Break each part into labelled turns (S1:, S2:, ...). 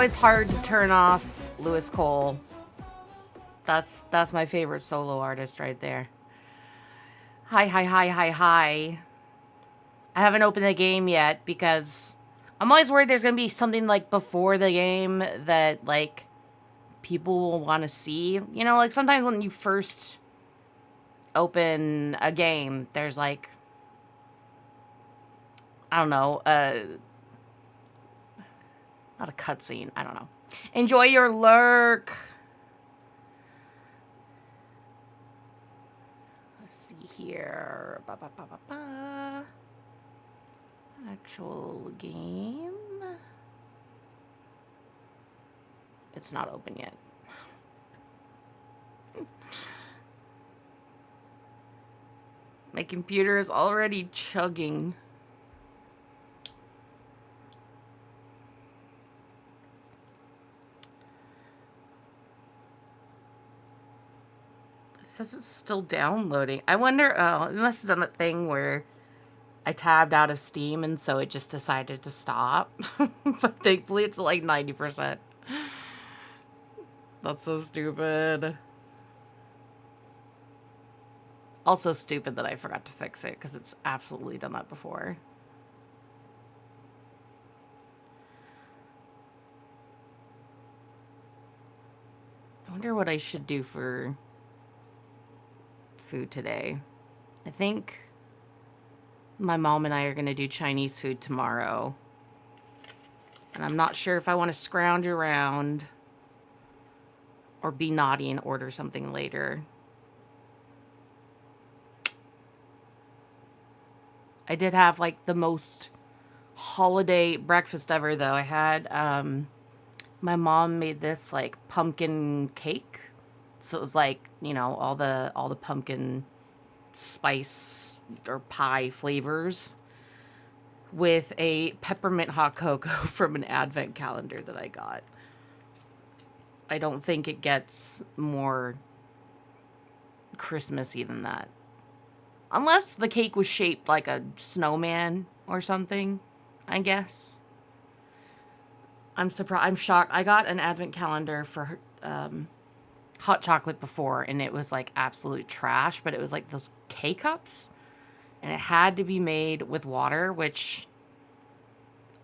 S1: always hard to turn off Lewis Cole. That's my favorite solo artist right there. Hi, hi, hi, hi, hi. I haven't opened the game yet because I'm always worried there's gonna be something like before the game that like people will want to see. You know, like sometimes when you first open a game, there's like I don't know, not a cutscene. I don't know. Enjoy your lurk. Let's see here. Ba, ba, ba, ba, ba. Actual game. It's not open yet. My computer is already chugging. It says it's still downloading. I wonder, it must have done that thing where I tabbed out of Steam and so it just decided to stop. But thankfully it's like 90%. That's so stupid. Also stupid that I forgot to fix it because it's absolutely done that before. I wonder what I should do for food today. I think my mom and I are going to do Chinese food tomorrow. And I'm not sure if I want to scrounge around or be naughty and order something later. I did have like the most holiday breakfast ever though. I had my mom made this like pumpkin cake. So it was like, you know, all the pumpkin spice or pie flavors with a peppermint hot cocoa from an advent calendar that I got. I don't think it gets more Christmassy than that. Unless the cake was shaped like a snowman or something, I guess. I'm surprised. I'm shocked. I got an advent calendar for hot chocolate before, and it was like absolute trash, but it was like those K-cups, and it had to be made with water, which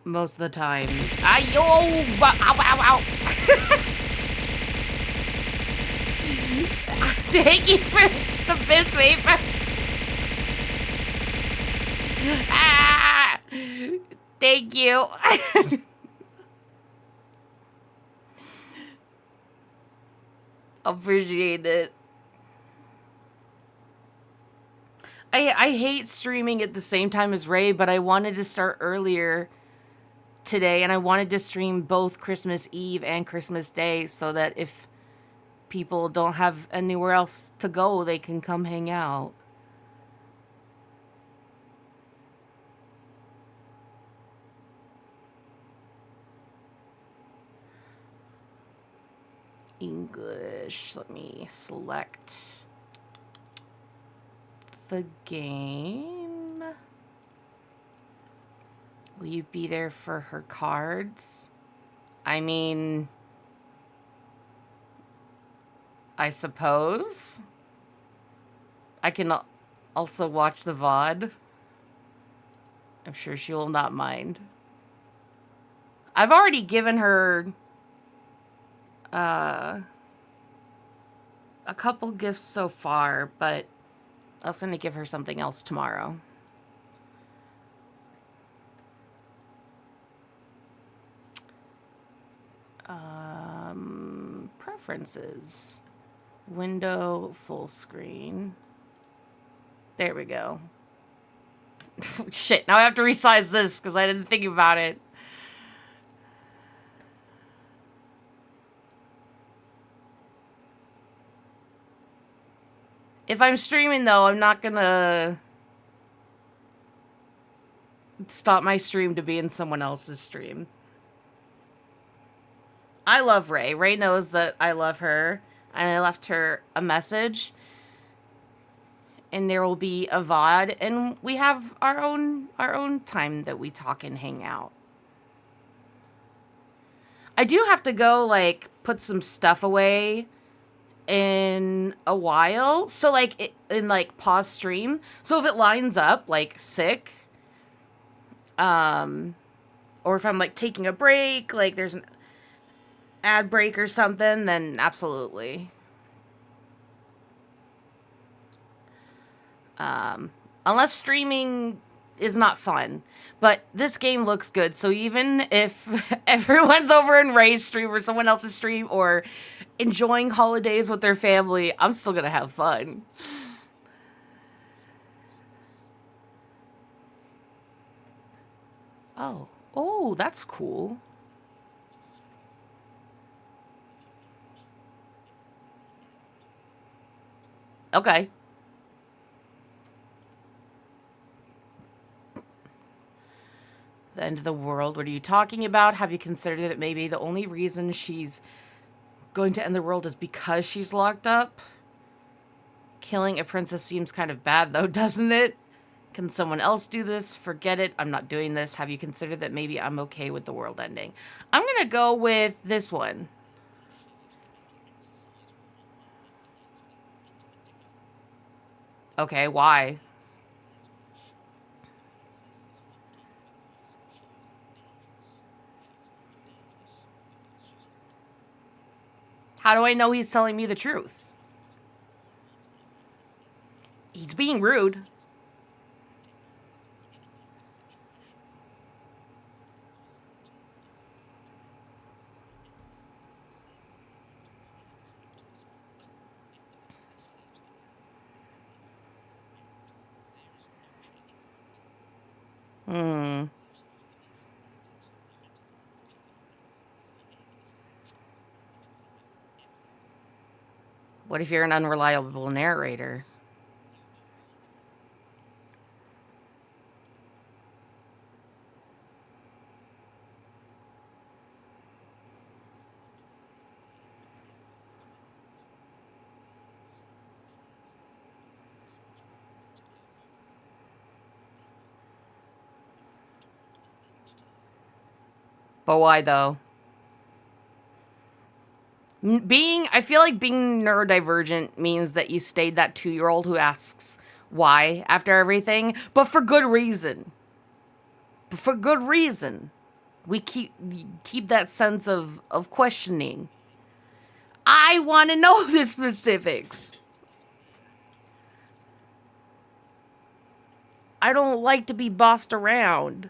S1: most of the time... Ow, ow, ow. Thank you for the bits wafer. Ah! Thank you. Appreciate it. I hate streaming at the same time as Ray, but I wanted to start earlier today, and I wanted to stream both Christmas Eve and Christmas Day so that if people don't have anywhere else to go, they can come hang out. English. Let me select the game. Will you be there for her cards? I mean, I suppose. I can also watch the VOD. I'm sure she will not mind. I've already given her a couple gifts so far, but I was going to give her something else tomorrow. Preferences. Window, full screen. There we go. Shit, now I have to resize this because I didn't think about it. If I'm streaming, though, I'm not gonna stop my stream to be in someone else's stream. I love Ray. Ray knows that I love her, and I left her a message. And there will be a VOD, and we have our own time that we talk and hang out. I do have to go, like, put some stuff away in a while. So, like, in, like, pause stream. So if it lines up, like, sick, um, or if I'm, like, taking a break, like, there's an ad break or something, then absolutely. Unless streaming is not fun. But this game looks good, so even if everyone's over in Ray's stream or someone else's stream or enjoying holidays with their family, I'm still gonna have fun. Oh. Oh, that's cool. Okay. The end of the world. What are you talking about? Have you considered that maybe the only reason she's going to end the world is because she's locked up? Killing a princess seems kind of bad, though, doesn't it? Can someone else do this? Forget it. I'm not doing this. Have you considered that maybe I'm okay with the world ending? I'm going to go with this one. Okay, why? How do I know he's telling me the truth? He's being rude. Hmm. What if you're an unreliable narrator? But why, though? I feel like being neurodivergent means that you stayed that 2-year-old who asks why after everything, but for good reason. For good reason. We keep that sense of questioning. I want to know the specifics. I don't like to be bossed around.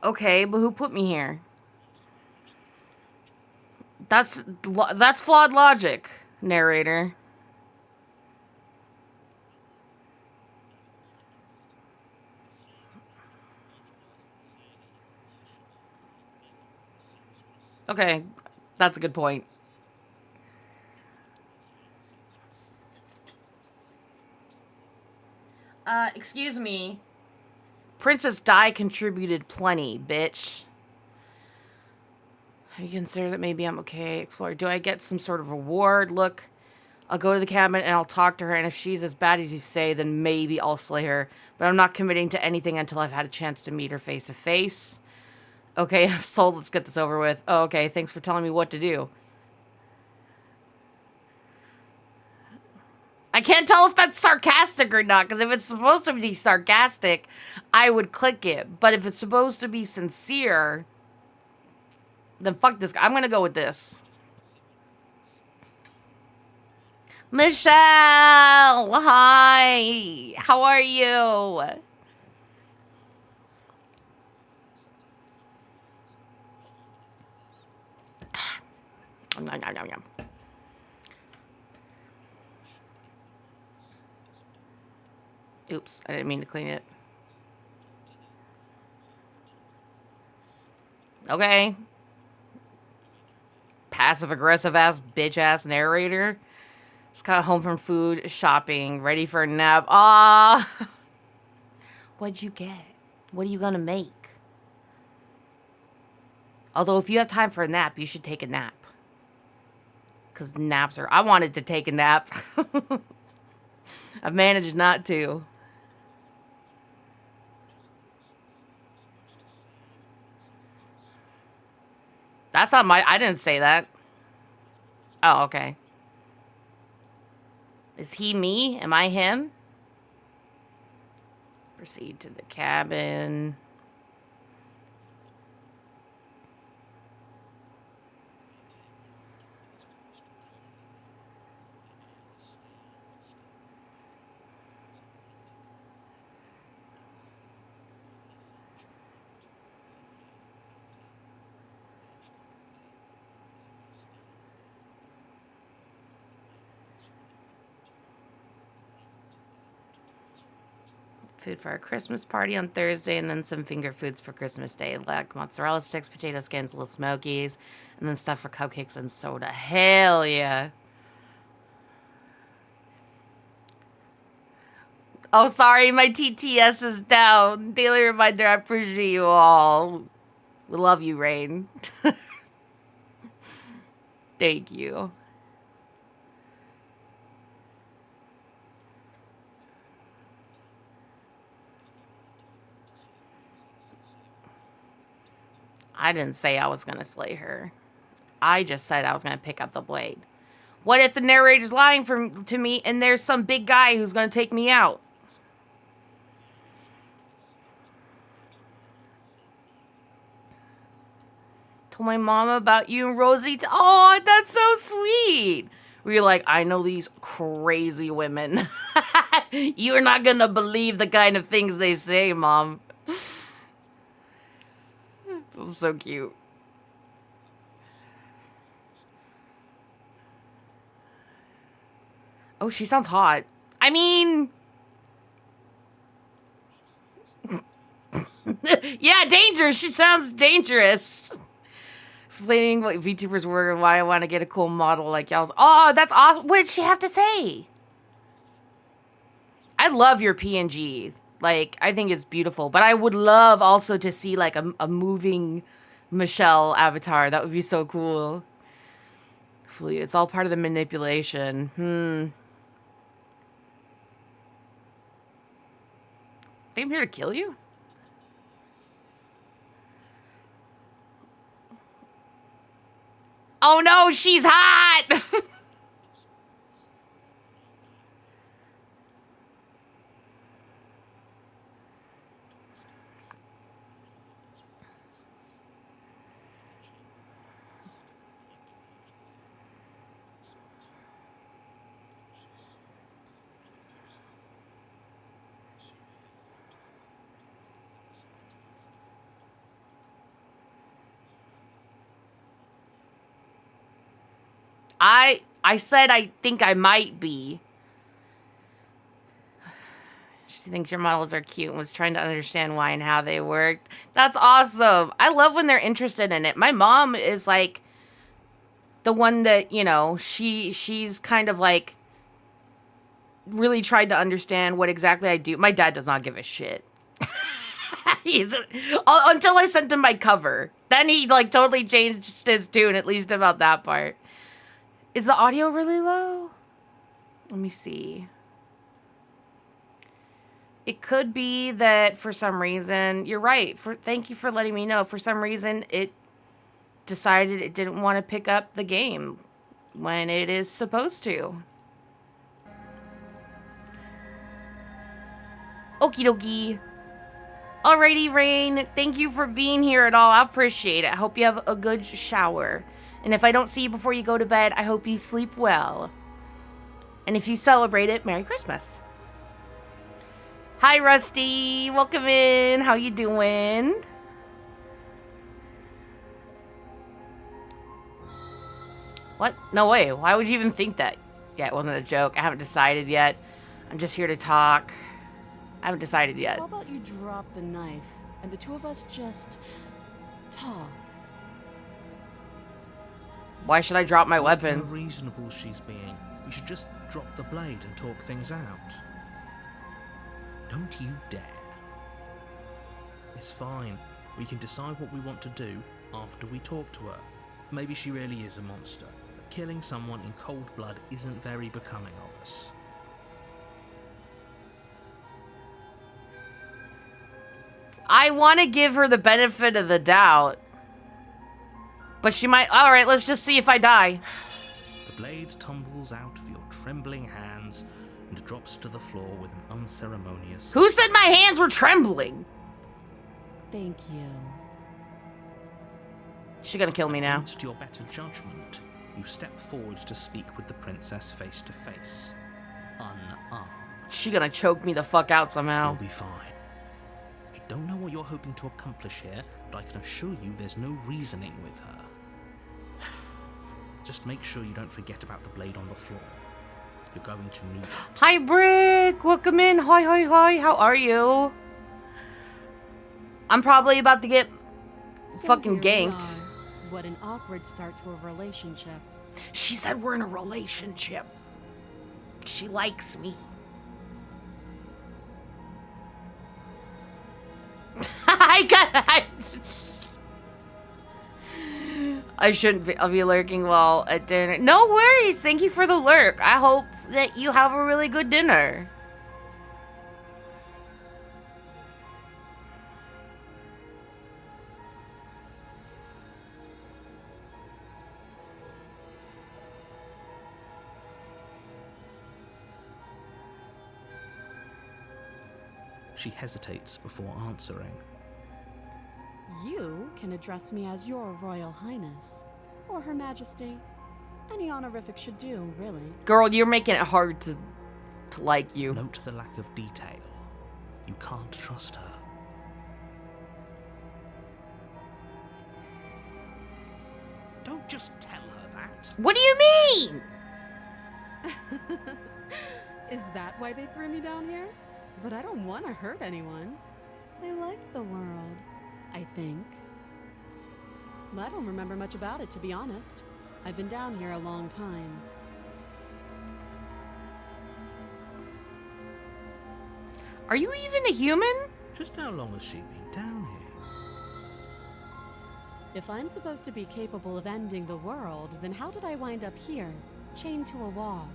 S1: Okay, but who put me here? That's flawed logic, narrator. Okay, that's a good point. Excuse me. Princess Di contributed plenty, bitch. Have you considered that maybe I'm okay? Explore. Do I get some sort of reward? Look, I'll go to the cabinet and I'll talk to her, and if she's as bad as you say, then maybe I'll slay her. But I'm not committing to anything until I've had a chance to meet her face to face. Okay, I'm sold. Let's get this over with. Oh, okay, thanks for telling me what to do. I can't tell if that's sarcastic or not, because if it's supposed to be sarcastic, I would click it. But if it's supposed to be sincere, then fuck this guy. I'm gonna go with this. Michelle! Hi! How are you? Nom, nom, nom, nom. Oops, I didn't mean to clean it. Okay. Passive aggressive ass bitch ass narrator. Just got home from food shopping, ready for a nap. Ah, what'd you get? What are you gonna make? Although, if you have time for a nap, you should take a nap. Because naps are. I wanted to take a nap. I've managed not to. That's not my... I didn't say that. Oh, okay. Is he me? Am I him? Proceed to the cabin. Food for our Christmas party on Thursday, and then some finger foods for Christmas Day, like mozzarella sticks, potato skins, little smokies, and then stuff for cupcakes and soda. Hell yeah. Oh, sorry, my TTS is down. Daily reminder, I appreciate you all. We love you, Rain. Thank you. I didn't say I was going to slay her. I just said I was going to pick up the blade. What if the narrator's lying to me and there's some big guy who's going to take me out? Told my mom about you and Rosie. Oh, that's so sweet. Where you're like, I know these crazy women. You're not going to believe the kind of things they say, Mom. That's so cute. Oh, she sounds hot. I mean... yeah, dangerous. She sounds dangerous. Explaining what VTubers were and why I want to get a cool model like y'all's. Oh, that's awesome. What did she have to say? I love your PNG. Like, I think it's beautiful. But I would love also to see, like, a moving Michelle avatar. That would be so cool. It's all part of the manipulation. I'm here to kill you? Oh no, she's hot! I said I think I might be. She thinks your models are cute and was trying to understand why and how they worked. That's awesome. I love when they're interested in it. My mom is like the one that, you know, she's kind of like really tried to understand what exactly I do. My dad does not give a shit. Until I sent him my cover. Then he like totally changed his tune, at least about that part. Is the audio really low? Let me see. It could be that for some reason, you're right. Thank you for letting me know. For some reason, it decided it didn't want to pick up the game when it is supposed to. Okie dokie. Alrighty, Rain. Thank you for being here at all. I appreciate it. I hope you have a good shower. And if I don't see you before you go to bed, I hope you sleep well. And if you celebrate it, Merry Christmas. Hi, Rusty. Welcome in. How you doing? What? No way. Why would you even think that? Yeah, it wasn't a joke. I haven't decided yet. I'm just here to talk. I haven't decided yet.
S2: How about you drop the knife and the two of us just talk?
S1: Why should I drop my weapon?
S3: How reasonable she's being. We should just drop the blade and talk things out. Don't you dare. It's fine. We can decide what we want to do after we talk to her. Maybe she really is a monster, but killing someone in cold blood isn't very becoming of us.
S1: I want to give her the benefit of the doubt. But she might... Alright, let's just see if I die.
S3: The blade tumbles out of your trembling hands and drops to the floor with an unceremonious...
S1: Who said my hands were trembling?
S2: Thank you.
S1: She's gonna kill me now.
S3: Against your better judgment, you step forward to speak with the princess face to face. Unarmed.
S1: She's gonna choke me the fuck out
S3: You'll
S1: somehow.
S3: be fine. I don't know what you're hoping to accomplish here, but I can assure you there's no reasoning with her. Just make sure you don't forget about the blade on the floor. You're going to need it.
S1: Hi, Brick! Welcome in. Hi, hi, hi. How are you? I'm probably about to get fucking
S2: here we
S1: ganked.
S2: are. What an awkward start to a relationship.
S1: She said we're in a relationship. She likes me. I shouldn't be. I'll be lurking while at dinner. No worries. Thank you for the lurk. I hope that you have a really good dinner.
S3: She hesitates before answering.
S2: You can address me as Your Royal Highness, or Her Majesty. Any honorific should do, really.
S1: Girl, you're making it hard to like you.
S3: Note the lack of detail. You can't trust her. Don't just tell her that.
S1: What do you mean?
S2: Is that why they threw me down here? But I don't want to hurt anyone. I like the world, I think. I don't remember much about it, to be honest. I've been down here a long time.
S1: Are you even a human?
S3: Just how long has she been down here?
S2: If I'm supposed to be capable of ending the world, then how did I wind up here, chained to a wall?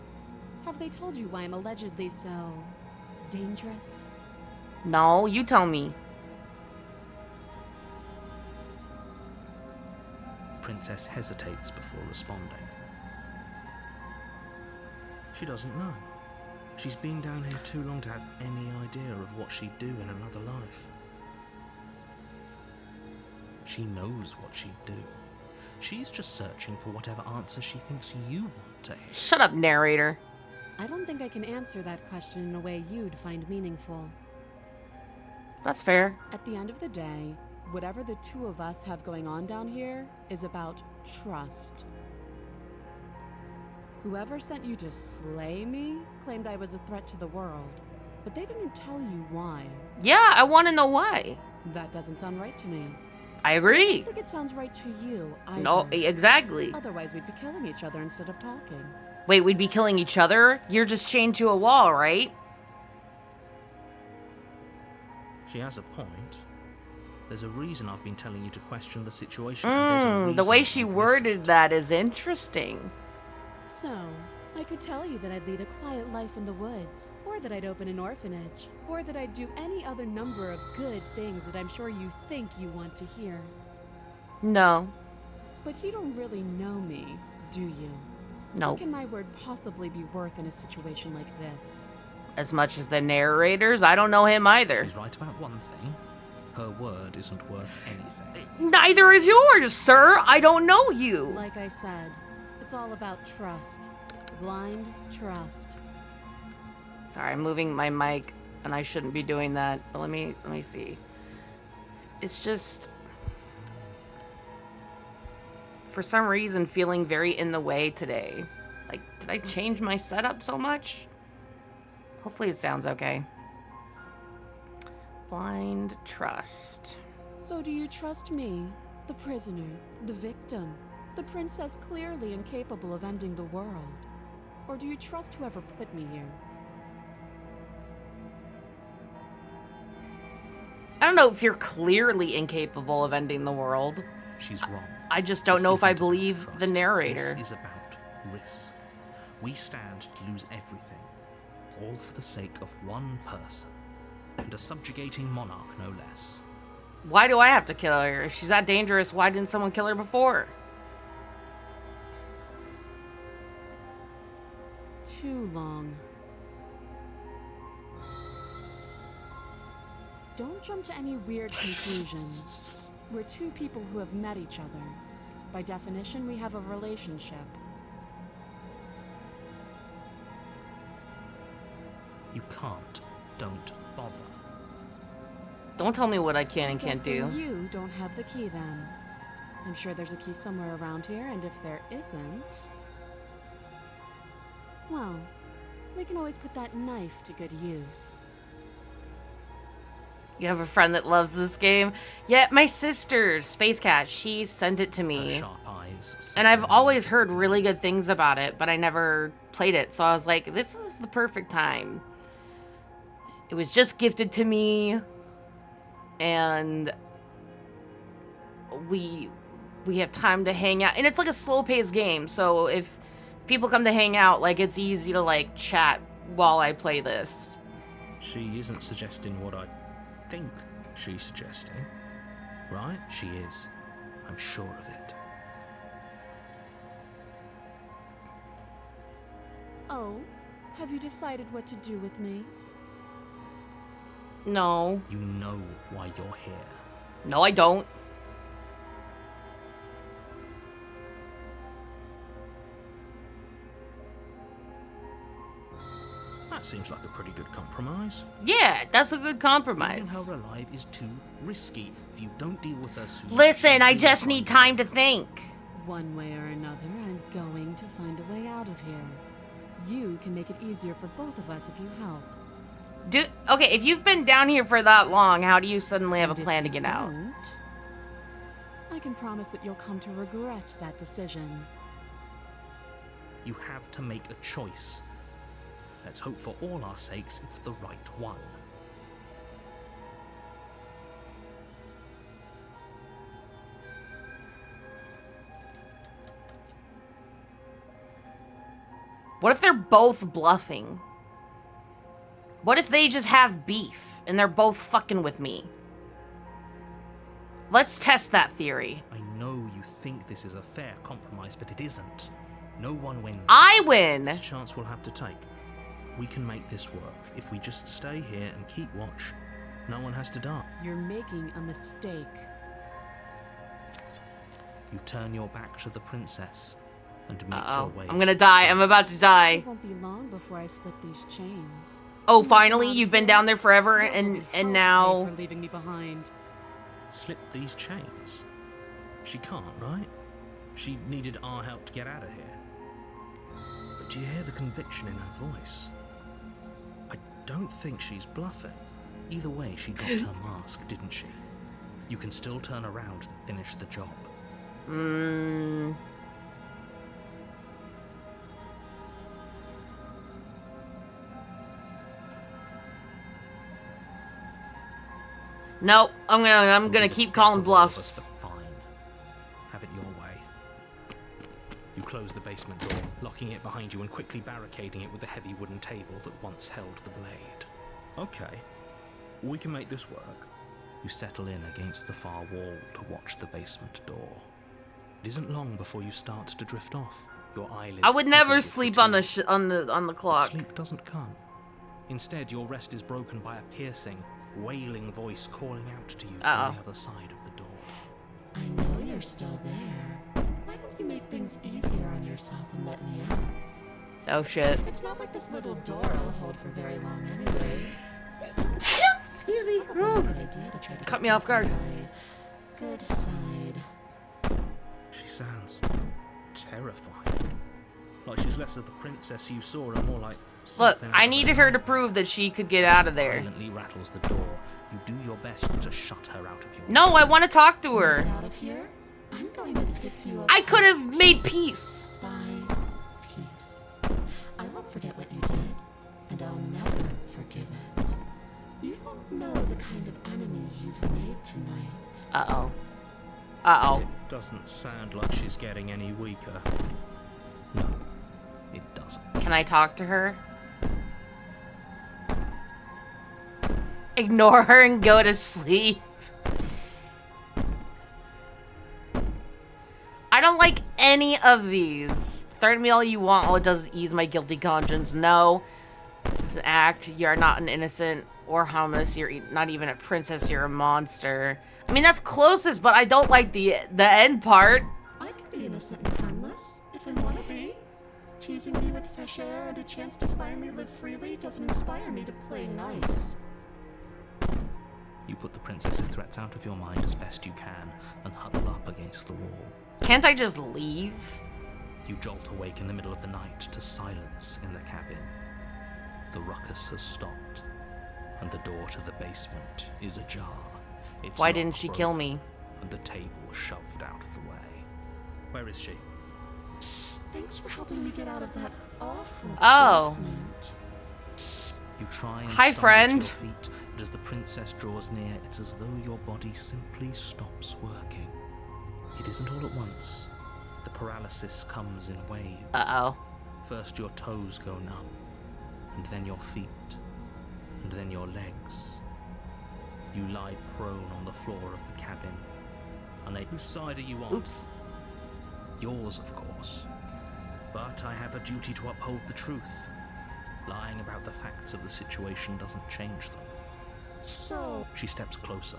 S2: Have they told you why I'm allegedly so dangerous?
S1: No, you tell me.
S3: Princess hesitates before responding. She doesn't know. She's been down here too long to have any idea of what she'd do in another life. She knows what she'd do. She's just searching for whatever answer she thinks you want to hear.
S1: Shut up, narrator.
S2: I don't think I can answer that question in a way you'd find meaningful.
S1: That's fair.
S2: At the end of the day, whatever the two of us have going on down here is about trust. Whoever sent you to slay me claimed I was a threat to the world, but they didn't tell you why.
S1: Yeah, I want to know why.
S2: That doesn't sound right to me.
S1: I
S2: I
S1: agree.
S2: don't think it sounds right to you either.
S1: No, exactly.
S2: Otherwise, we'd be killing each other instead of talking.
S1: Wait, we'd be killing each other? You're just chained to a wall, right?
S3: She has a point. There's a reason I've been telling you to question the situation. and there's a
S1: The way
S3: reason
S1: she
S3: I've
S1: worded
S3: listened.
S1: that is interesting.
S2: So, I could tell you that I'd lead a quiet life in the woods, or that I'd open an orphanage, or that I'd do any other number of good things that I'm sure you think you want to hear.
S1: No.
S2: But you don't really know me, do you?
S1: No.
S2: What can my word possibly be worth in a situation like this?
S1: As much as the narrators, I don't know him either.
S3: She's right about one thing. Her word isn't worth anything.
S1: Neither is yours, sir. I don't know you.
S2: Like I said, it's all about trust. Blind trust.
S1: Sorry, I'm moving my mic, and I shouldn't be doing that. But let me see. It's just, for some reason, feeling very in the way today. Like, did I change my setup so much? Hopefully it sounds okay. Blind trust.
S2: So do you trust me, the prisoner, the victim, the princess clearly incapable of ending the world? Or do you trust whoever put me here?
S1: I don't know if you're clearly incapable of ending the world.
S3: She's wrong.
S1: I just don't
S3: This
S1: know if I
S3: isn't about
S1: believe
S3: trust.
S1: the narrator.
S3: This is about risk. We stand to lose everything, all for the sake of one person, and a subjugating monarch no less.
S1: Why do I have to kill her? If she's that dangerous, why didn't someone kill her before?
S2: Too long. Don't jump to any weird conclusions. We're two people who have met each other. By definition, we have a relationship.
S3: You can't. Don't bother.
S1: Don't tell me what I can and can't
S2: Guessing
S1: do.
S2: you don't have the key then. I'm sure there's a key somewhere around here, and if there isn't... well, we can always put that knife to good use.
S1: You have a friend that loves this game? Yeah, my sister, Space Cat, she sent it to
S3: Her
S1: me.
S3: sharp eyes.
S1: And I've always heard really good things about it, but I never played it. So I was like, this is the perfect time. It was just gifted to me. And we have time to hang out. And it's like a slow-paced game. So if people come to hang out, like, it's easy to, like, chat while I play this.
S3: She isn't suggesting what I think she's suggesting, right? She is. I'm sure of it.
S2: Oh, have you decided what to do with me?
S1: No.
S3: You know why you're here.
S1: No, I don't.
S3: That seems like a pretty good compromise.
S1: Yeah, that's a good
S3: Leaving
S1: compromise.
S3: her alive is too risky. If you don't deal with her soon...
S1: Listen, I
S3: you'll
S1: just
S3: find
S1: need time to think.
S2: One way or another, I'm going to find a way out of here. You can make it easier for both of us if you help.
S1: Okay, if you've been down here for that long, how do you suddenly have a
S2: And if
S1: plan to
S2: you
S1: get out?
S2: don't, I can promise that you'll come to regret that decision.
S3: You have to make a choice. Let's hope for all our sakes it's the right one.
S1: What if they're both bluffing? What if they just have beef and they're both fucking with me? Let's test that theory.
S3: I know you think this is a fair compromise, but it isn't. No one wins.
S1: I win!
S3: It's a chance we'll have to take. We can make this work. If we just stay here and keep watch, no one has to die.
S2: You're making a mistake.
S3: You turn your back to the princess and make your
S1: Uh-oh.
S3: way.
S1: I'm gonna die. I'm about to die.
S2: It won't be long before I slip these chains.
S1: Oh, finally? You've been down there forever
S2: What will
S1: and
S2: be hell to pay
S1: now...
S2: for leaving me behind.
S3: Slip these chains. She can't, right? She needed our help to get out of here. But do you hear the conviction in her voice? I don't think she's bluffing. Either way, she dropped her mask, didn't she? You can still turn around and finish the job.
S1: Nope. I'm gonna keep calling
S3: Both of us,
S1: bluffs.
S3: but fine. Have it your way. You close the basement door, locking it behind you and quickly barricading it with the heavy wooden table that once held the blade. Okay, we can make this work. You settle in against the far wall to watch the basement door. It isn't long before you start to drift off. Your eyelids.
S1: I would
S3: heavy
S1: never
S3: with
S1: sleep on
S3: fatigue.
S1: the
S3: But
S1: clock.
S3: sleep doesn't come. Instead, your rest is broken by a piercing, wailing voice calling out to you from the other side of the door.
S4: I know you're still there. Why don't you make things easier on yourself and let me out?
S1: Oh shit.
S4: It's not like this little door will hold for very long anyways.
S1: Excuse me.
S4: Good idea to try to
S1: Cut
S4: get
S1: me off guard.
S4: my good side.
S3: She sounds terrifying. Like she's less of the princess you saw and more like
S1: Look,
S3: something
S1: I
S3: out of
S1: needed
S3: a
S1: her to
S3: nightmare.
S1: prove that she could get out of there.
S3: Violently rattles the door. You do your best to shut her out of your
S1: No, I want to talk to her.
S4: Get out of here. I'm going to pick you up
S1: I could have made peace.
S4: by piece. I won't forget what you did, and I'll never forgive it. You don't know the kind of enemy you've made tonight.
S1: Uh-oh. Uh-oh.
S3: It doesn't sound like she's getting any weaker. No, it doesn't.
S1: Can I talk to her? Ignore her and go to sleep. don't like any of these. Threaten me all you want. All it does is ease my guilty conscience. No. It's an act. You're not an innocent or harmless. You're not even a princess. You're a monster. I mean, that's closest, but I don't like the end part.
S4: I can be innocent and harmless, if I want to be. Teasing me with fresh air and a chance to finally live freely doesn't inspire me to play nice.
S3: You put the princess's threats out of your mind as best you can and huddle up against the wall.
S1: Can't I just leave?
S3: You jolt awake in the middle of the night to silence in the cabin. The ruckus has stopped, and the door to the basement is ajar. It's
S1: Why
S3: not
S1: didn't she kill me?
S3: and the table shoved out of the way. Where is she?
S4: Thanks for helping me get out of that awful basement.
S3: You try and
S1: Hi,
S3: stumble
S1: friend.
S3: to your feet, but as the princess draws near, it's as though your body simply stops working. It isn't all at once. The paralysis comes in waves.
S1: Uh-oh.
S3: First your toes go numb, and then your feet, and then your legs. You lie prone on the floor of the cabin. Whose side are you on?
S1: Oops.
S3: Yours, of course. But I have a duty to uphold the truth. Lying about the facts of the situation doesn't change them.
S4: So,
S3: She steps closer,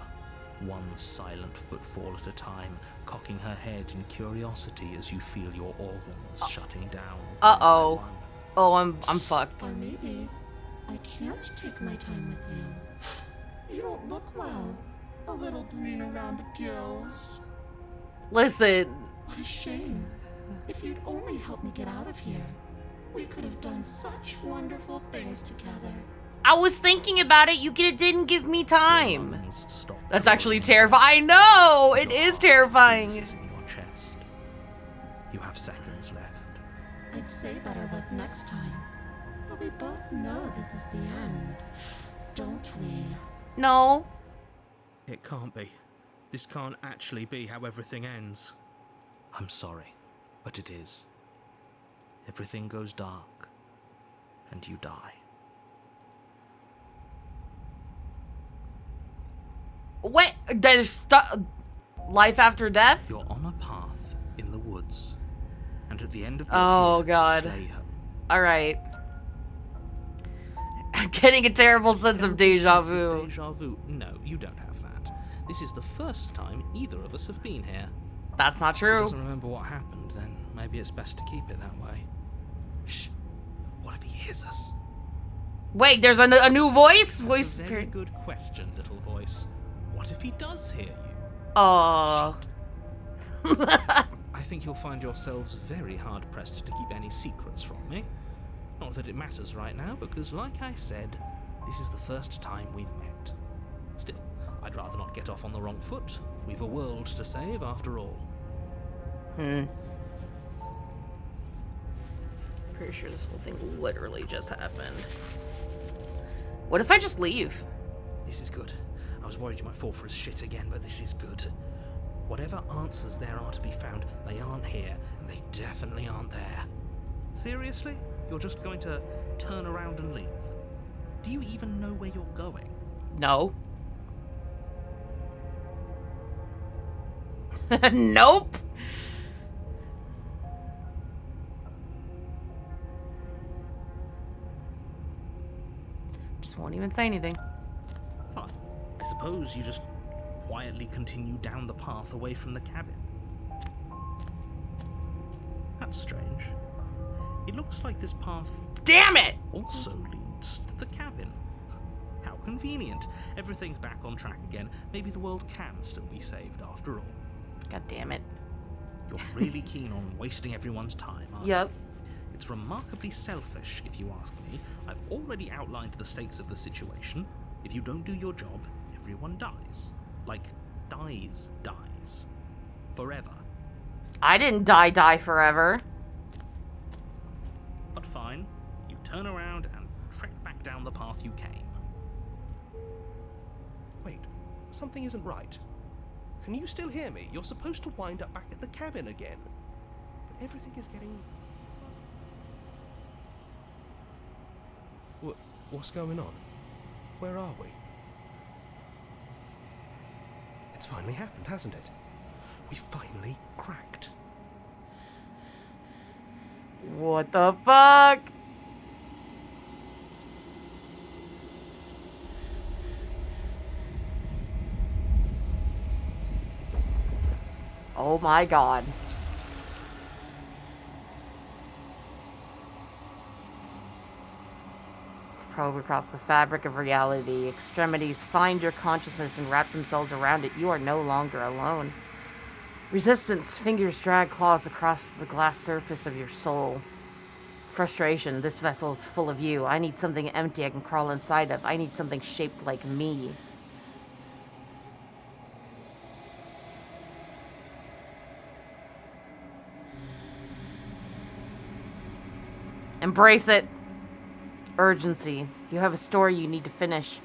S3: one silent footfall at a time, cocking her head in curiosity as you feel your organs shutting down.
S1: Uh-oh.
S3: one by one.
S1: Oh, I'm fucked.
S4: or maybe I can't take my time with you. You don't look well. A little green around the gills.
S1: Listen.
S4: What a shame. If you'd only helped me get out of here, we could have done such wonderful things together.
S1: I was thinking about it. You didn't give me
S3: Your
S1: time.
S3: lungs stop
S1: That's actually
S3: growing.
S1: terrifying. I know. It
S3: Your
S1: is
S3: heart
S1: terrifying.
S3: freezes in your chest. You have seconds left.
S4: I'd say better luck next time. But we both know this is the end, don't we?
S1: No.
S3: It can't be. This can't actually be how everything ends. I'm sorry, but it is. Everything goes dark, and you die.
S1: Wait. There's life after death?
S3: You're on a path in the woods, and at the end of the
S1: Oh,
S3: road to
S1: God.
S3: slay her.
S1: All right. I'm getting a terrible sense of deja
S3: Sense of
S1: vu.
S3: Deja vu? No, you don't have that. This is the first time either of us have been here.
S1: That's not
S3: If he
S1: true.
S3: doesn't remember what happened, then maybe it's best to keep it that way. Shh. What if he hears us?
S1: Wait, there's a new voice?
S3: That's
S1: Voice.
S3: a very good question, little voice. What if he does hear you?
S1: Oh.
S3: I think you'll find yourselves very hard-pressed to keep any secrets from me. Not that it matters right now, because like I said, this is the first time we've met. Still, I'd rather not get off on the wrong foot. We've a world to save, after all.
S1: Pretty sure this whole thing literally just happened. What if I just leave?
S3: This is good. I was worried you might fall for his shit again, but this is good. Whatever answers there are to be found, they aren't here, and they definitely aren't there. Seriously? You're just going to turn around and leave? Do you even know where you're going?
S1: No. Nope. Just won't even say anything.
S3: Fine. I suppose you just quietly continue down the path away from the cabin. That's strange. It looks like this path
S1: Damn it!
S3: also leads to the cabin. How convenient. Everything's back on track again. Maybe the world can still be saved after all.
S1: God damn it.
S3: You're really keen on wasting everyone's time, aren't
S1: Yep.
S3: you? It's remarkably selfish, if you ask me. I've already outlined the stakes of the situation. If you don't do your job, everyone dies. Like, dies. Forever.
S1: I didn't die forever.
S3: But fine, you turn around and trek back down the path you came.
S5: Wait, something isn't right. Can you still hear me? You're supposed to wind up back at the cabin again. But everything is getting fuzzy. What's going on? Where are we? It's finally happened, hasn't it? We finally cracked.
S1: What the fuck? Oh my god. Probe across the fabric of reality. Extremities find your consciousness and wrap themselves around it. You are no longer alone. Resistance. Fingers drag claws across the glass surface of your soul. Frustration. This vessel is full of you. I need something empty I can crawl inside of. I need something shaped like me. Embrace it. Urgency. You have a story you need to finish.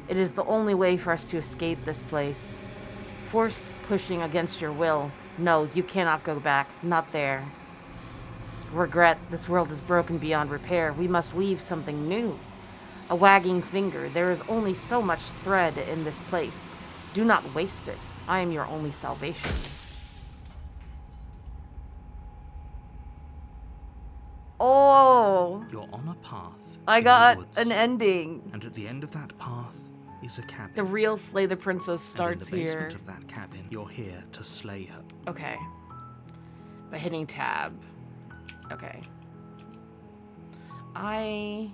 S1: It is the only way for us to escape this place. Force pushing against your will. No, you cannot go back. Not there. Regret. This world is broken beyond repair. We must weave something new. A wagging finger. There is only so much thread in this place. Do not waste it. I am your only salvation. Oh,
S3: You're on a path.
S1: I
S3: in the
S1: got
S3: woods,
S1: an ending.
S3: And at the end of that path is a cabin.
S1: The real Slay the Princess starts
S3: and in the
S1: here.
S3: basement of that cabin, you're here to slay her.
S1: Okay. By hitting tab. Okay. I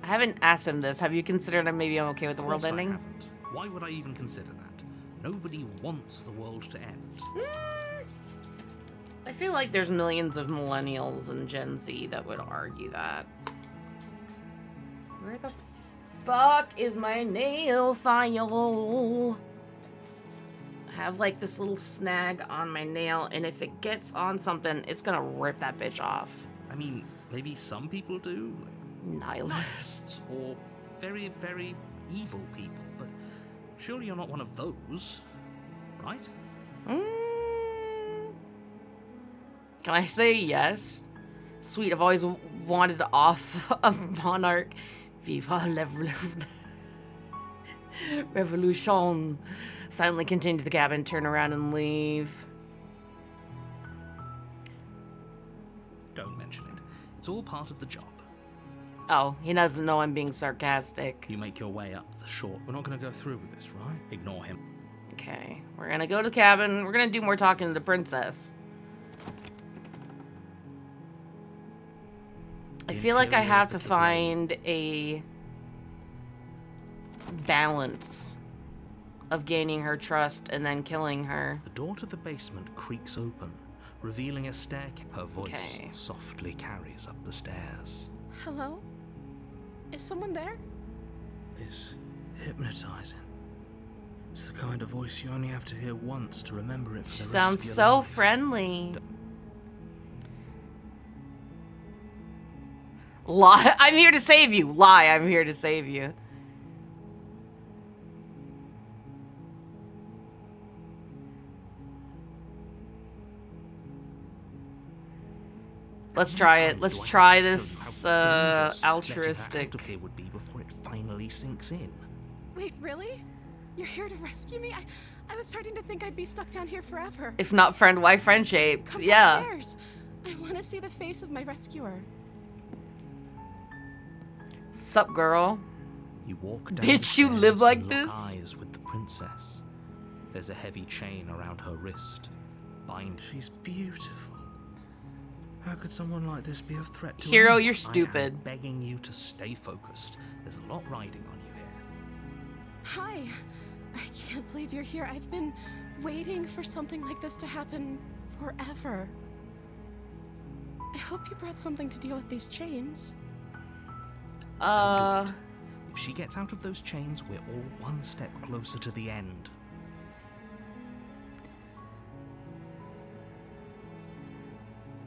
S1: haven't asked him this. Have you considered maybe I'm okay with the
S3: Of
S1: world
S3: course I
S1: ending?
S3: haven't. Why would I even consider that? Nobody wants the world to end.
S1: I feel like there's millions of millennials and Gen Z that would argue that. Where the fuck is my nail file? I have like this little snag on my nail, and if it gets on something, it's gonna rip that bitch off.
S3: I mean, maybe some people do,
S1: Nihilists.
S3: or very, very evil people, but surely you're not one of those, right?
S1: Can I say yes? Sweet, I've always wanted off of Monarch. Viva la revolution. Silently continue to the cabin, turn around and leave.
S3: Don't mention it. It's all part of the job.
S1: Oh, he doesn't know I'm being sarcastic.
S3: You make your way up the shore. We're not going to go through with this, right? Ignore him.
S1: Okay, we're gonna go to the cabin. We're gonna do more talking to the princess. I feel like I
S3: interior
S1: have
S3: of
S1: to
S3: the
S1: find a balance of gaining her trust and then killing her.
S3: The door to the basement creaks open, revealing a staircase. Her voice
S1: Okay.
S3: softly carries up the stairs.
S6: Hello? Is someone there?
S5: It's hypnotizing. It's the kind of voice you only have to hear once to remember it for
S1: She
S5: the rest
S1: sounds
S5: of your
S1: so
S5: life.
S1: friendly. Lie. I'm here to save you. Lie. I'm here to save you. Let's try it. Let's try this altruistic.
S3: Letting her out of here would be before it finally sinks in.
S6: Wait, really? You're here to rescue me? I was starting to think I'd be stuck down here forever.
S1: If not friend, why friend shaped?
S6: Come
S1: Yeah.
S6: upstairs. I want to see the face of my rescuer.
S1: Sup, girl?
S3: You walk down
S1: Bitch,
S3: the
S1: you live
S3: stairs
S1: like
S3: and lock
S1: this?
S3: eyes with the princess. There's a heavy chain around her wrist. Bind.
S5: She's beautiful. How could someone like this be a threat to
S1: Hero,
S5: anyone?
S1: you're
S3: I am
S1: stupid.
S3: begging you to stay focused. There's a lot riding on you here.
S6: Hi. I can't believe you're here. I've been waiting for something like this to happen forever. I hope you brought something to deal with these chains.
S3: Don't do it. If she gets out of those chains, we're all one step closer to the end.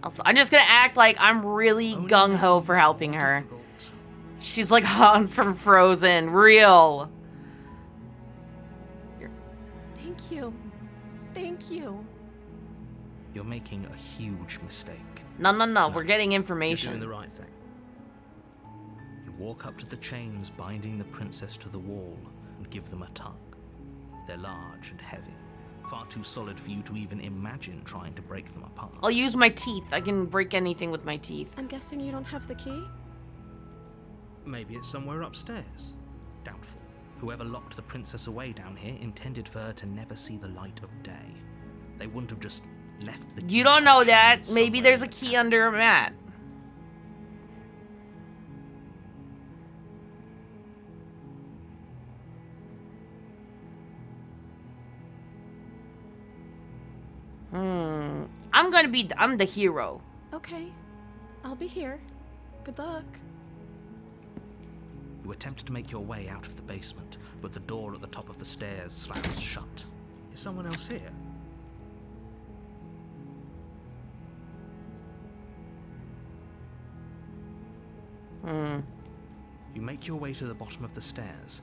S1: Also, I'm just gonna act like I'm really
S3: Only
S1: gung-ho
S3: making
S1: for
S3: this
S1: helping
S3: more
S1: her.
S3: difficult.
S1: She's like Hans from Frozen. Real.
S6: Thank you. Thank you.
S3: You're making a huge mistake.
S1: No, we're getting
S5: You're
S1: information.
S5: doing the right thing.
S3: You walk up to the chains binding the princess to the wall and give them a tug. They're large and heavy, far too solid for you to even imagine trying to break them apart.
S1: I'll use my teeth. I can break anything with my teeth.
S6: I'm guessing you don't have the key?
S3: Maybe it's somewhere upstairs. Doubtful. Whoever locked the princess away down here intended for her to never see the light of day. They wouldn't have just left the key.
S1: You don't know that.
S3: somewhere
S1: Maybe there's a
S3: in the
S1: key
S3: cabin.
S1: under a mat. I'm the hero.
S6: Okay. I'll be here. Good luck.
S3: You attempt to make your way out of the basement, but the door at the top of the stairs slams shut. Is someone else here? You make your way to the bottom of the stairs.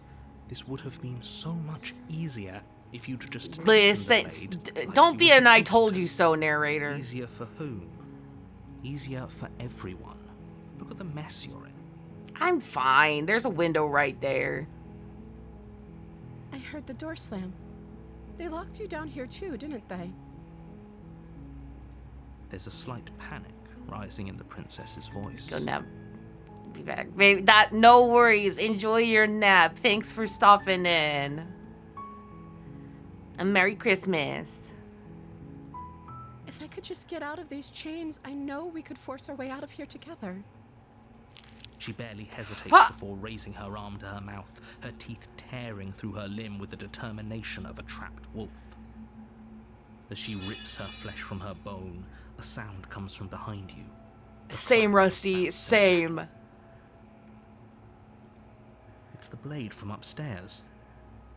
S3: This would have been so much easier if you'd just taken the
S1: Listen,
S3: blade like
S1: don't
S3: you
S1: be
S3: were
S1: an I
S3: supposed
S1: told
S3: to.
S1: you so narrator.
S3: Easier for whom? Easier for everyone. Look at the mess you're in.
S1: I'm fine. There's a window right there.
S6: I heard the door slam. They locked you down here too, didn't they?
S3: There's a slight panic rising in the princess's voice.
S1: Go nap. Be back. Baby, no worries. Enjoy your nap. Thanks for stopping in. And Merry Christmas.
S6: If I could just get out of these chains, I know we could force our way out of here together.
S3: She barely hesitates
S1: Ha!
S3: before raising her arm to her mouth, her teeth tearing through her limb with the determination of a trapped wolf. As she rips her flesh from her bone, a sound comes from behind you.
S1: Same, Rusty. Same.
S3: It's the blade from upstairs.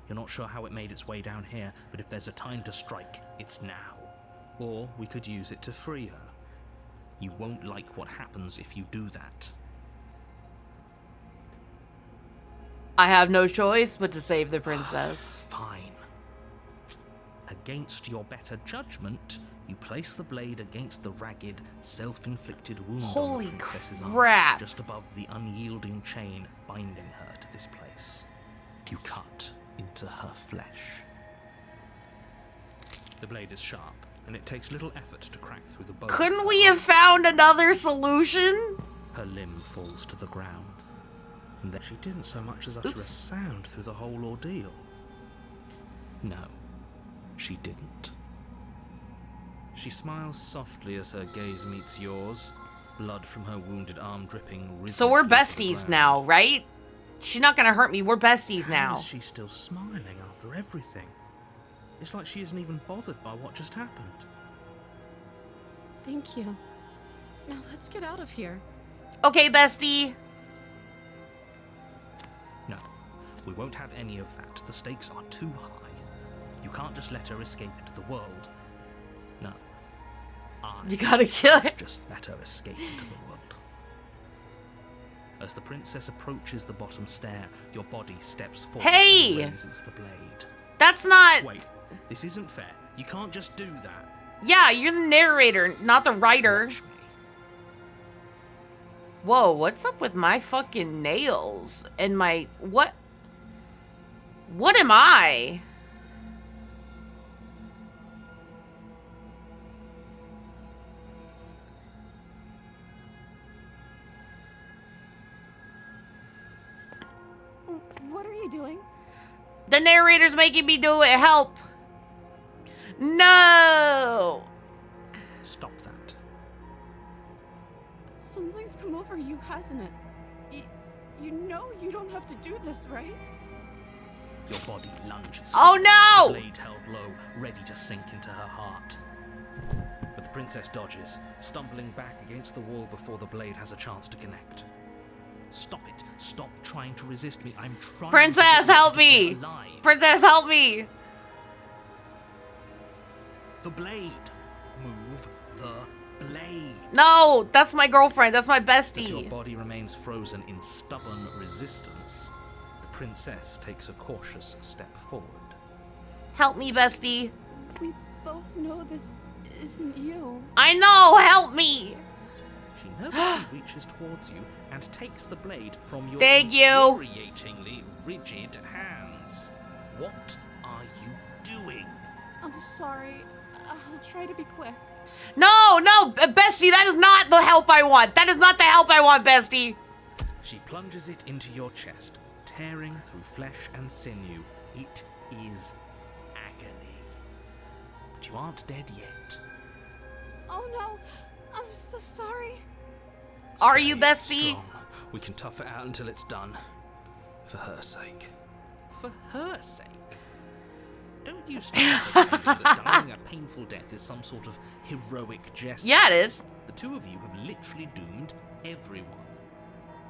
S3: You're not sure how it made its way down here, but if there's a time to strike, it's now. Or we could use it to free her. You won't like what happens if you do that.
S1: I have no choice but to save the princess.
S3: Fine. Against your better judgment, you place the blade against the ragged, self-inflicted wound on
S1: Holy
S3: the princess's
S1: crap.
S3: arm, just above the unyielding chain binding her to this place. You cut into her flesh. The blade is sharp, and it takes little effort to crack through the bone.
S1: Couldn't we have found another solution?
S3: Her limb falls to the ground, and then she didn't so much as utter a
S1: Oops.
S3: sound through the whole ordeal. No, she didn't. She smiles softly as her gaze meets yours, blood from her wounded arm dripping.
S1: So we're
S3: rhythmically to the
S1: besties
S3: ground.
S1: now, right? She's not gonna hurt me. We're besties
S3: How
S1: now.
S3: is she still smiling after everything? It's like she isn't even bothered by what just happened.
S6: Thank you. Now let's get out of here.
S1: Okay, bestie.
S3: No, we won't have any of that. The stakes are too high. You can't just let her escape into the world. No.
S1: You gotta kill her.
S3: Just let her escape into the world. As the princess approaches the bottom stair, your body steps forward
S1: Hey!
S3: and raises the blade.
S1: That's not...
S3: Wait, this isn't fair. You can't just do that.
S1: Yeah, you're the narrator, not the writer.
S3: Watch me.
S1: Whoa, what's up with my fucking nails? And my... What? What am I?
S6: What are you doing?
S1: The narrator's making me do it. Help. No.
S3: Stop that.
S6: Something's come over you, hasn't it? You know you don't have to do this, right?
S3: Your body lunges.
S1: Oh,
S3: forward,
S1: no!
S3: the blade held low, ready to sink into her heart. But the princess dodges, stumbling back against the wall before the blade has a chance to connect. Stop it. Stop trying to resist me. I'm trying
S1: Princess,
S3: to get you
S1: help
S3: to stay
S1: me.
S3: alive.
S1: Princess, help me.
S3: The blade. Move the blade.
S1: No, that's my girlfriend. That's my
S3: As your
S1: bestie.
S3: body remains frozen in stubborn resistance, the princess takes a cautious step forward.
S1: Help me, bestie.
S6: We both know this isn't you.
S1: I know. Help me.
S3: She nervously reaches towards you and takes the blade from your
S1: Thank you.
S3: infuriatingly rigid hands. What are you doing?
S6: I'm sorry. I'll try to be quick.
S1: No, no, bestie, that is not the help I want. That is not the help I want, bestie.
S3: She plunges it into your chest, tearing through flesh and sinew. It is agony. But you aren't dead yet.
S6: Oh no, I'm so sorry.
S1: Are you,
S3: Stay
S1: bestie?
S3: strong. We can tough it out until it's done. For her sake. For her sake? Don't you start pretending that dying a painful death is some sort of heroic gesture.
S1: Yeah, it is.
S3: The two of you have literally doomed everyone.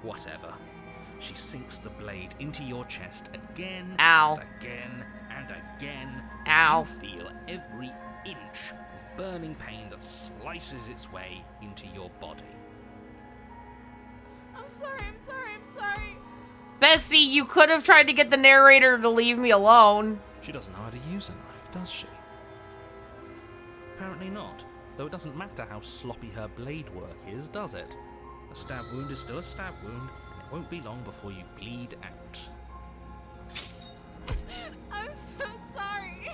S3: Whatever. She sinks the blade into your chest again
S1: Ow.
S3: and again and again.
S1: Ow.
S3: You feel every inch of burning pain that slices its way into your body.
S6: I'm sorry, I'm sorry, I'm sorry.
S1: Bestie, you could have tried to get the narrator to leave me alone.
S3: She doesn't know how to use a knife, does she? Apparently not. Though it doesn't matter how sloppy her blade work is, does it? A stab wound is still a stab wound, and it won't be long before you bleed out.
S6: I'm so sorry.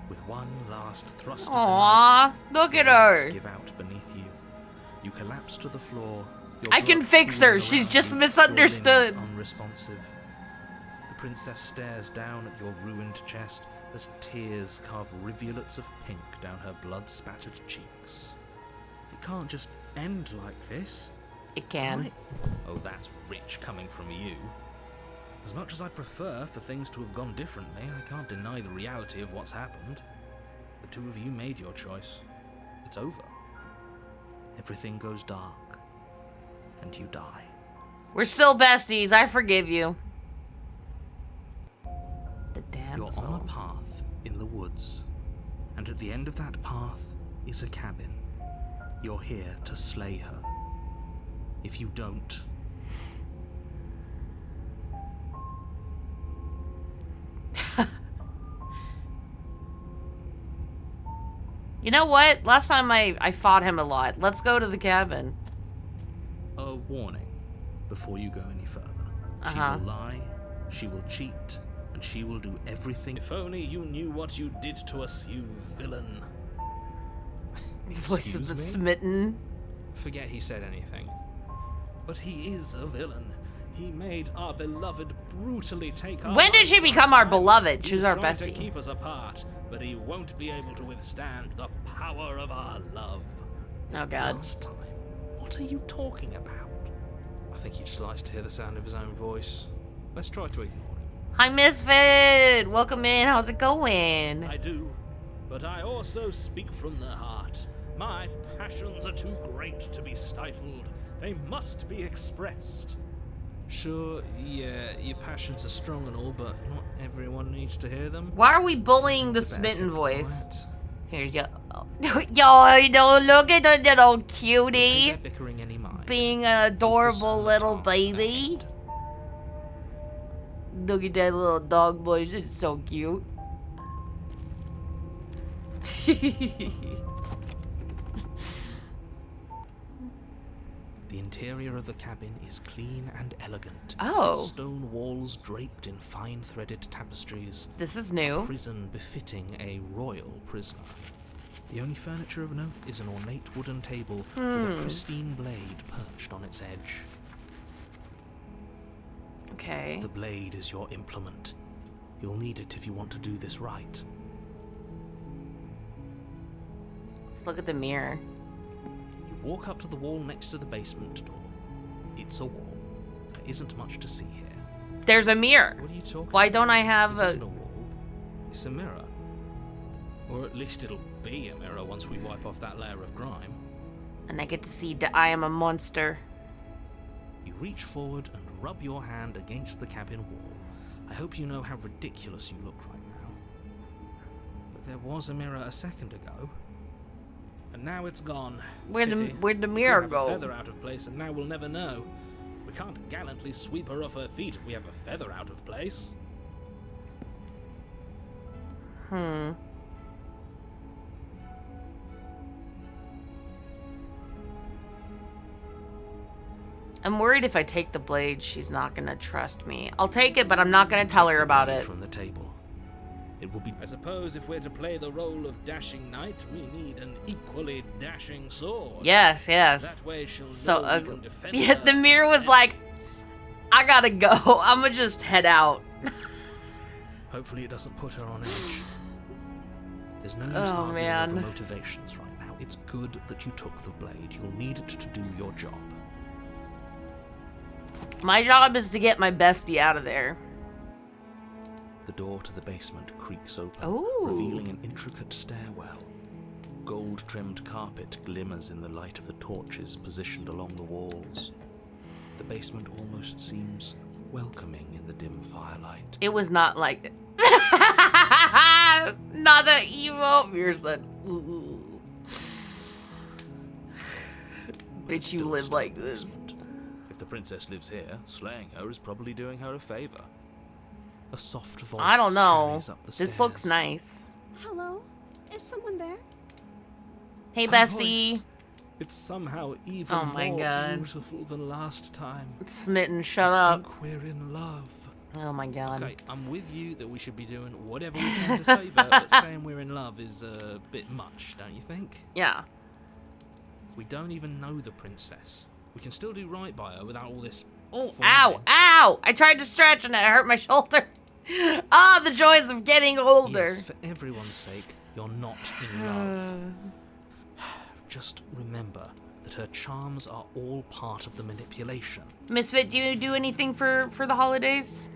S3: With one last thrust
S1: Aww,
S3: of
S1: look
S3: the
S1: at
S3: knife,
S1: her.
S3: legs give out beneath you. You collapse to the floor. your
S1: I can
S3: blood
S1: fix her.
S3: pooling
S1: She's
S3: around
S1: just
S3: you,
S1: misunderstood.
S3: your limbs unresponsive. The princess stares down at your ruined chest as tears carve rivulets of pink down her blood-spattered cheeks. It can't just end like this.
S1: It can.
S3: Right? Oh, that's rich coming from you. As much as I prefer for things to have gone differently, I can't deny the reality of what's happened. The two of you made your choice. It's over. Everything goes dark. And you die.
S1: We're still besties. I forgive you. The
S3: You're on a
S1: damsel.
S3: path in the woods. And at the end of that path is a cabin. You're here to slay her. If you don't,
S1: You know what? Last time I fought him a lot. Let's go to the cabin.
S3: a warning before you go any further. She
S1: Uh-huh.
S3: will lie, she will cheat, and she will do everything. If only you knew what you did to us, you villain.
S1: Voice of the
S3: Excuse me?
S1: smitten.
S3: Forget he said anything. But he is a villain. He made our beloved brutally take our
S1: When did
S3: lives
S1: she
S3: last
S1: become our
S3: time.
S1: beloved?
S3: He's
S1: She's our
S3: trying to
S1: bestie.
S3: keep us apart, but he won't be able to withstand the power of our love.
S1: Oh god.
S3: Last time? What are you talking about? I think he just likes to hear the sound of his own voice. Let's try to ignore him.
S1: Hi, Misfit. Welcome in. How's it going?
S3: I do, but I also speak from the heart. My passions are too great to be stifled. They must be expressed. Sure, yeah, your passions are strong and all, but not everyone needs to hear them.
S1: Why are we bullying the
S3: It's better
S1: smitten
S3: kept
S1: voice?
S3: quiet.
S1: Here's yo. Yo, don't look at the little
S3: Don't pay
S1: cutie.
S3: their bickering any mind.
S1: Being an adorable
S3: Focus on the
S1: little
S3: task
S1: baby.
S3: at hand.
S1: Look at that little dog voice. It's so cute.
S3: The interior of the cabin is clean and elegant.
S1: Oh.
S3: With stone walls draped in fine threaded tapestries.
S1: This is
S3: A
S1: new.
S3: prison befitting a royal prisoner. The only furniture of note is an ornate wooden table with a pristine blade perched on its edge.
S1: Okay.
S3: The blade is your implement. You'll need it if you want to do this right.
S1: Let's look at the mirror.
S3: You walk up to the wall next to the basement door. It's a wall. There isn't much to see here.
S1: There's a mirror.
S3: What are you talking
S1: Why
S3: about?
S1: don't I have
S3: This isn't
S1: a...
S3: a wall. It's a mirror. Or at least it'll be a mirror once we wipe off that layer of grime.
S1: And I get to see that I am a monster.
S3: You reach forward and rub your hand against the cabin wall. I hope you know how ridiculous you look right now. But there was a mirror a second ago. And now it's gone.
S1: Where'd the-
S3: Pity.
S1: where'd the
S3: We could
S1: mirror
S3: have
S1: go?
S3: A feather out of place, and now we'll never know. We can't gallantly sweep her off her feet if we have a feather out of place.
S1: I'm worried if I take the blade, she's not gonna trust me. I'll take it, but I'm not gonna tell her about it.
S3: From the table. It will be. I suppose if we're to play the role of dashing knight, we need an equally dashing sword.
S1: Yes, yes.
S3: That way she'll
S1: So
S3: know we can defend
S1: yeah,
S3: her
S1: the mirror was like, I gotta go. I'm gonna just head out.
S3: Hopefully it doesn't put her on edge. There's no use
S1: Oh,
S3: arguing
S1: man.
S3: over motivations right now. It's good that you took the blade. You'll need it to do your job.
S1: My job is to get my bestie out of there.
S3: The door to the basement creaks open,
S1: Ooh.
S3: revealing an intricate stairwell. Gold-trimmed carpet glimmers in the light of the torches positioned along the walls. The basement almost seems welcoming in the dim firelight.
S1: It was not like not that evil. Mirror said, ooh. Bitch, you
S3: Still
S1: live
S3: stuck
S1: like
S3: in the
S1: this.
S3: basement. If the princess lives here, slaying her is probably doing her a favor. A soft voice
S1: I don't know.
S3: carries up the
S1: This looks
S3: stairs.
S1: nice.
S6: Hello? Is someone there?
S1: Hey,
S3: Her
S1: bestie.
S3: voice. It's somehow even
S1: Oh my
S3: more
S1: God.
S3: beautiful than last time.
S1: Smitten, shut
S3: I
S1: up.
S3: think we're in love.
S1: Oh my god.
S3: Okay, I'm with you that we should be doing whatever we can to save her, but saying we're in love is a bit much, don't you think?
S1: Yeah.
S3: We don't even know the princess. We can still do right by her without all this.
S1: Oh,
S3: fawning.
S1: ow, ow! I tried to stretch and it hurt my shoulder. Ah, the joys of getting older.
S3: Yes, for everyone's sake, you're not in love. Just remember that her charms are all part of the manipulation.
S1: Misfit, do you do anything for the holidays?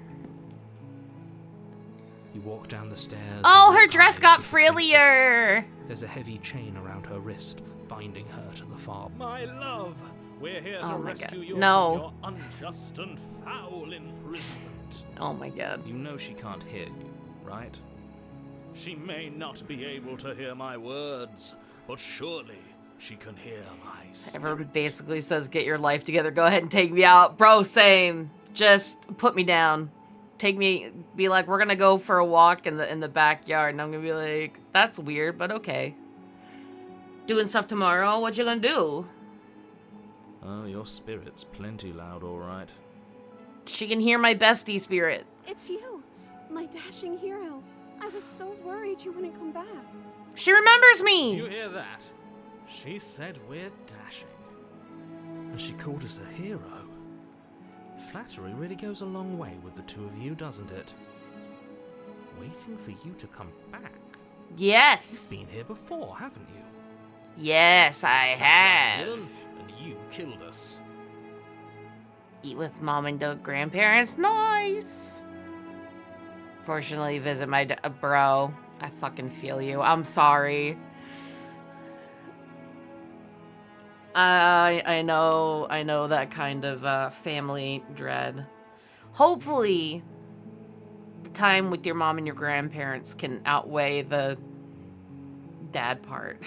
S3: You walk down the stairs.
S1: Oh,
S3: and
S1: her
S3: your
S1: dress
S3: eyes
S1: got
S3: meet the princess.
S1: frillier.
S3: There's a heavy chain around her wrist, binding her to the far. My love, we're here
S1: Oh
S3: to
S1: my
S3: rescue
S1: God.
S3: you
S1: No.
S3: from your unjust and foul imprisonment.
S1: Oh my god.
S3: You know she can't hear you, right? She may not be able to hear my words, but surely she can hear my spirit.
S1: Everyone basically says, get your life together. Go ahead and take me out. Bro, same. Just put me down. Take me, be like, we're gonna go for a walk in the backyard. And I'm gonna be like, that's weird, but okay. Doing stuff tomorrow? What you gonna do?
S3: Oh, your spirit's plenty loud, all right.
S1: She can hear my bestie spirit.
S6: It's you, my dashing hero. I was so worried you wouldn't come back.
S1: She remembers
S3: Do
S1: me.
S3: you hear that? She said we're dashing. And she called us a hero. Flattery really goes a long way with the two of you, doesn't it? Waiting for you to come back.
S1: Yes.
S3: You've been here before, haven't you?
S1: Yes, I have.
S3: Villain, and you killed us.
S1: Eat with mom and the grandparents. Nice. Fortunately, visit my bro. I fucking feel you. I'm sorry. I know that kind of family dread. Hopefully, the time with your mom and your grandparents can outweigh the dad part.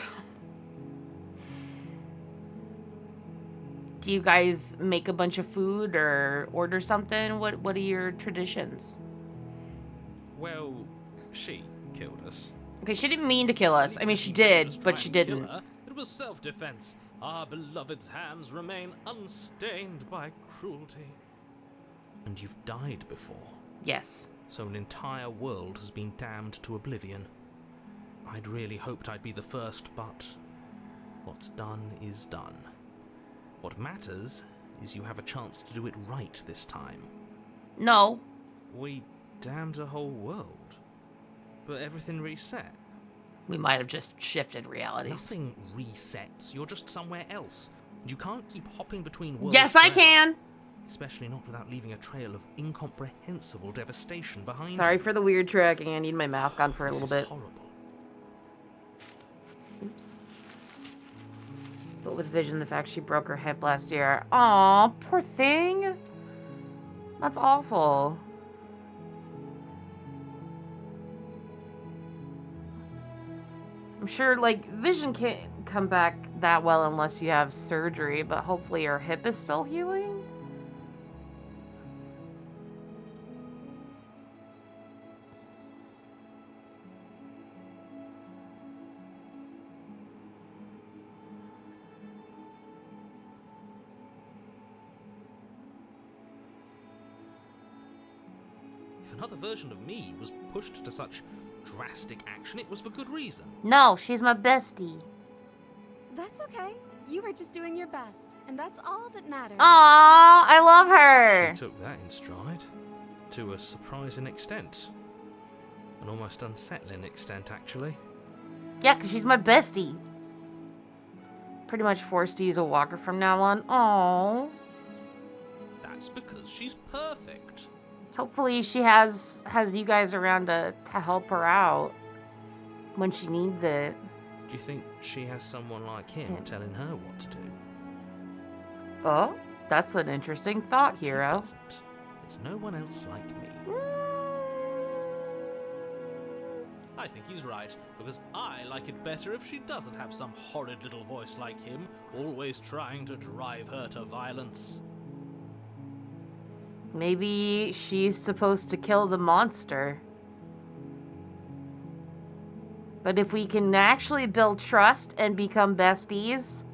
S1: Do you guys make a bunch of food or order something? What are your traditions?
S3: Well, she killed us.
S1: Okay, she didn't mean to kill us. I mean, she did, but she didn't.
S3: It was self-defense. Our beloved's hands remain unstained by cruelty. And you've died before,
S1: Yes.
S3: so an entire world has been damned to oblivion. I'd really hoped I'd be the first, but what's done is done. What matters is you have a chance to do it right this time.
S1: No.
S3: We damned a whole world, but everything reset.
S1: We might have just shifted realities.
S3: Nothing resets. You're just somewhere else. You can't keep hopping between worlds.
S1: Yes, I
S3: forever.
S1: can.
S3: Especially not without leaving a trail of incomprehensible devastation behind
S1: Sorry
S3: you.
S1: for the weird tracking. I need my mask on for a
S3: This
S1: little
S3: is
S1: bit.
S3: horrible.
S1: Oops. But with Vision, the fact she broke her hip last year. Aw, poor thing. That's awful. I'm sure, like, Vision can't come back that well unless you have surgery, but hopefully her hip is still healing.
S3: if another version of me was pushed to such drastic action, it was for good reason.
S1: No, she's my bestie.
S2: That's okay. You were just doing your best, and that's all that matters.
S1: Aww, I love her.
S3: She took that in stride. To a surprising extent. An almost unsettling extent, actually.
S1: Yeah, because she's my bestie. Pretty much forced to use a walker from now on. Aww.
S3: That's because she's perfect.
S1: Hopefully she has you guys around to help her out when she needs it.
S3: Do you think she has someone like him telling her what to do?
S1: Oh, that's an interesting thought,
S3: She
S1: hero.
S3: doesn't. There's no one else like me. I think he's right, because I like it better if she doesn't have some horrid little voice like him, always trying to drive her to violence.
S1: Maybe she's supposed to kill the monster. But if we can actually build trust and become besties,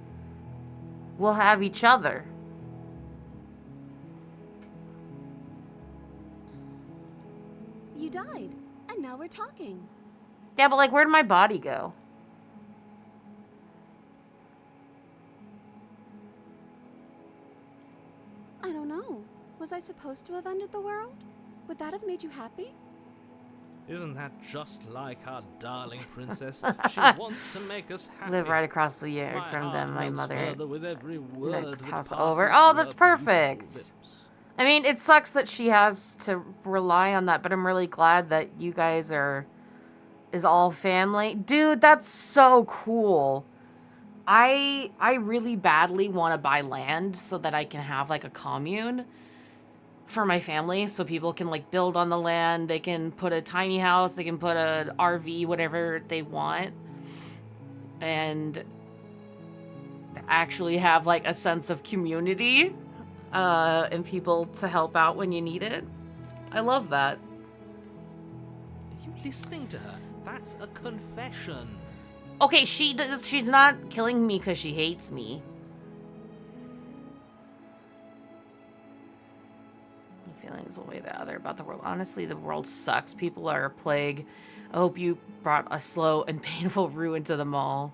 S1: we'll have each other.
S2: You died, and now we're talking.
S1: Yeah, but like, where'd my body go?
S2: I don't know. Was I supposed to have ended the world? Would that have made you happy?
S3: Isn't that just like our darling princess? She wants to make us happy.
S1: Live right across the yard
S3: My
S1: from
S3: heart
S1: them, my
S3: melts
S1: mother.
S3: further with every word
S1: Next
S3: that
S1: house
S3: passes
S1: over.
S3: through
S1: Oh,
S3: her
S1: that's
S3: beautiful
S1: perfect.
S3: lips.
S1: I mean, it sucks that she has to rely on that, but I'm really glad that you guys is all family. Dude, that's so cool. I really badly want to buy land so that I can have like a commune for my family, so people can like build on the land. They can put a tiny house, they can put a RV, whatever they want, and actually have like a sense of community and people to help out when you need it. I love that.
S3: Are you listening to her? That's a confession.
S1: Okay, she's not killing me because she hates me. Feelings one way or the other about the world. Honestly, the world sucks. People are a plague. I hope you brought a slow and painful ruin to them all.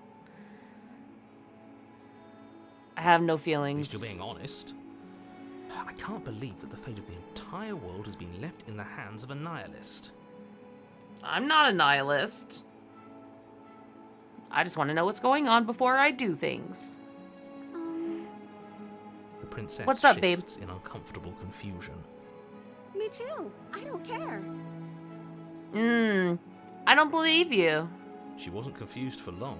S1: I have no
S3: At
S1: feelings.
S3: least you're being honest. I can't believe that the fate of the entire world has been left in the hands of a nihilist.
S1: I'm not a nihilist. I just want to know what's going on before I do things.
S3: The princess
S1: What's up, babe?
S3: shifts in uncomfortable confusion.
S2: Me too. I don't care.
S1: I don't believe you.
S3: She wasn't confused for long.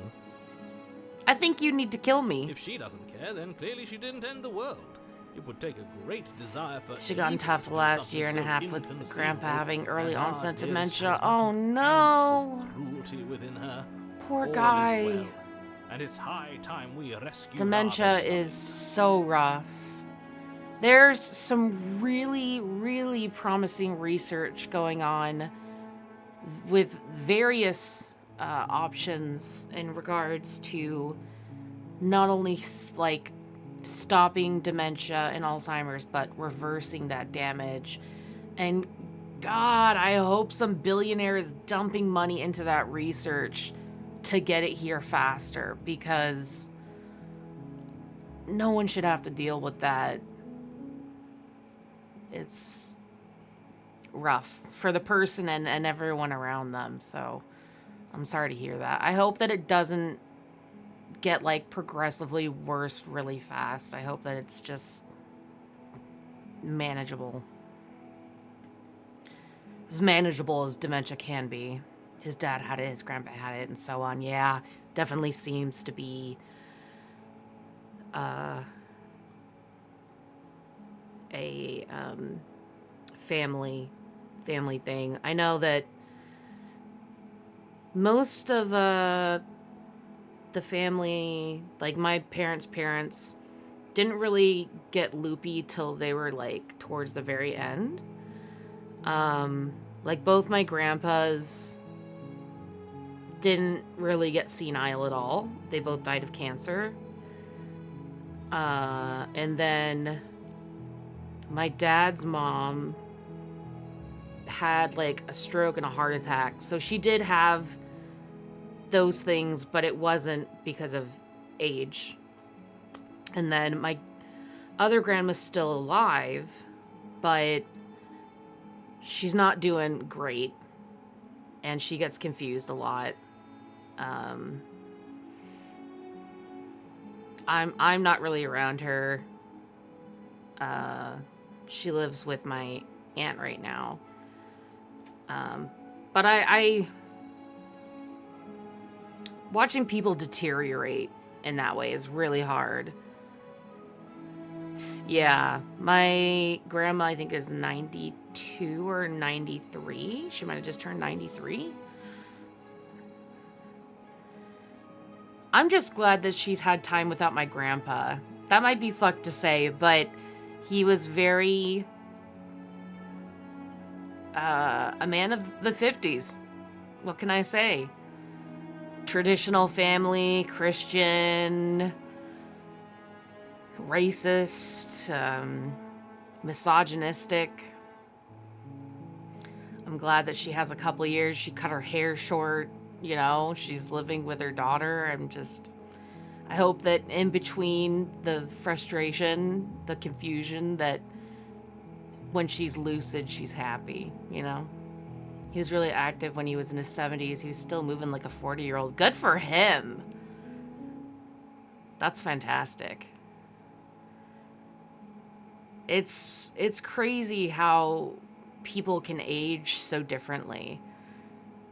S1: I think you need to kill me.
S3: If she doesn't care, then clearly she didn't end the world. It would take a great desire for
S1: She got in
S3: evil
S1: tough
S3: to
S1: the
S3: do
S1: last
S3: something
S1: year and a
S3: so
S1: half with
S3: inconceivable,
S1: Grandpa having early
S3: and our
S1: onset
S3: dearest
S1: dementia.
S3: has
S1: Oh
S3: not an
S1: no.
S3: ounce of cruelty within her.
S1: Poor
S3: All is
S1: guy.
S3: well, and it's high time we rescue
S1: Dementia
S3: our
S1: is so rough. There's some really, really promising research going on with various options in regards to not only like stopping dementia and Alzheimer's, but reversing that damage. And God, I hope some billionaire is dumping money into that research to get it here faster, because no one should have to deal with that. It's rough for the person and everyone around them. So I'm sorry to hear that. I hope that it doesn't get like progressively worse really fast. I hope that it's just manageable. As manageable as dementia can be. His dad had it, his grandpa had it, and so on. Yeah, definitely seems to be a family thing. I know that most of the family, like my parents didn't really get loopy till they were like towards the very end. Like both my grandpas didn't really get senile at all. They both died of cancer. And then my dad's mom had like a stroke and a heart attack. So she did have those things, but it wasn't because of age. And then my other grandma's still alive, but she's not doing great. And she gets confused a lot. I'm not really around her. She lives with my aunt right now. But I watching people deteriorate in that way is really hard. Yeah, my grandma, I think, is 92 or 93. She might have just turned 93. I'm just glad that she's had time without my grandpa. That might be fucked to say, but he was very a man of the 50s. What can I say? Traditional family, Christian, racist, misogynistic. I'm glad that she has a couple years. She cut her hair short, you know, she's living with her daughter. I hope that in between the frustration, the confusion, that when she's lucid, she's happy, you know? He was really active when he was in his 70s. He was still moving like a 40-year-old. Good for him. That's fantastic. It's crazy how people can age so differently.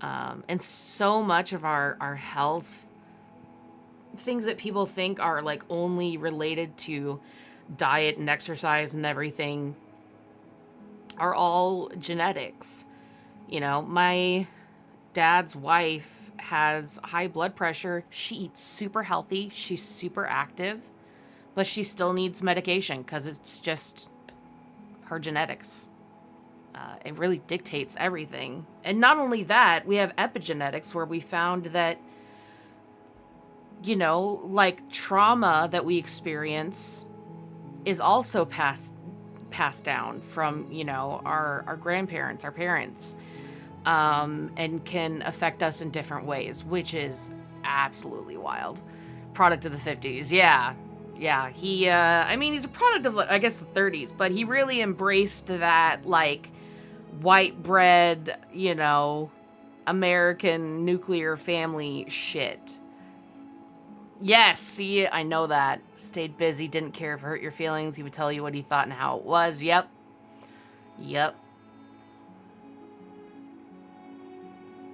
S1: And so much of our health, things that people think are like only related to diet and exercise and everything, are all genetics. You know, my dad's wife has high blood pressure. She eats super healthy. She's super active, but she still needs medication because it's just her genetics. It really dictates everything. And not only that, we have epigenetics, where we found that, you know, like trauma that we experience is also passed down from, you know, our grandparents, our parents, and can affect us in different ways, which is absolutely wild. Product of the 50s. Yeah. He, I mean, he's a product of, I guess, the 30s, but he really embraced that, like, white bread, you know, American nuclear family shit. Yes, see, I know that. Stayed busy, didn't care if it hurt your feelings. He would tell you what he thought and how it was. Yep.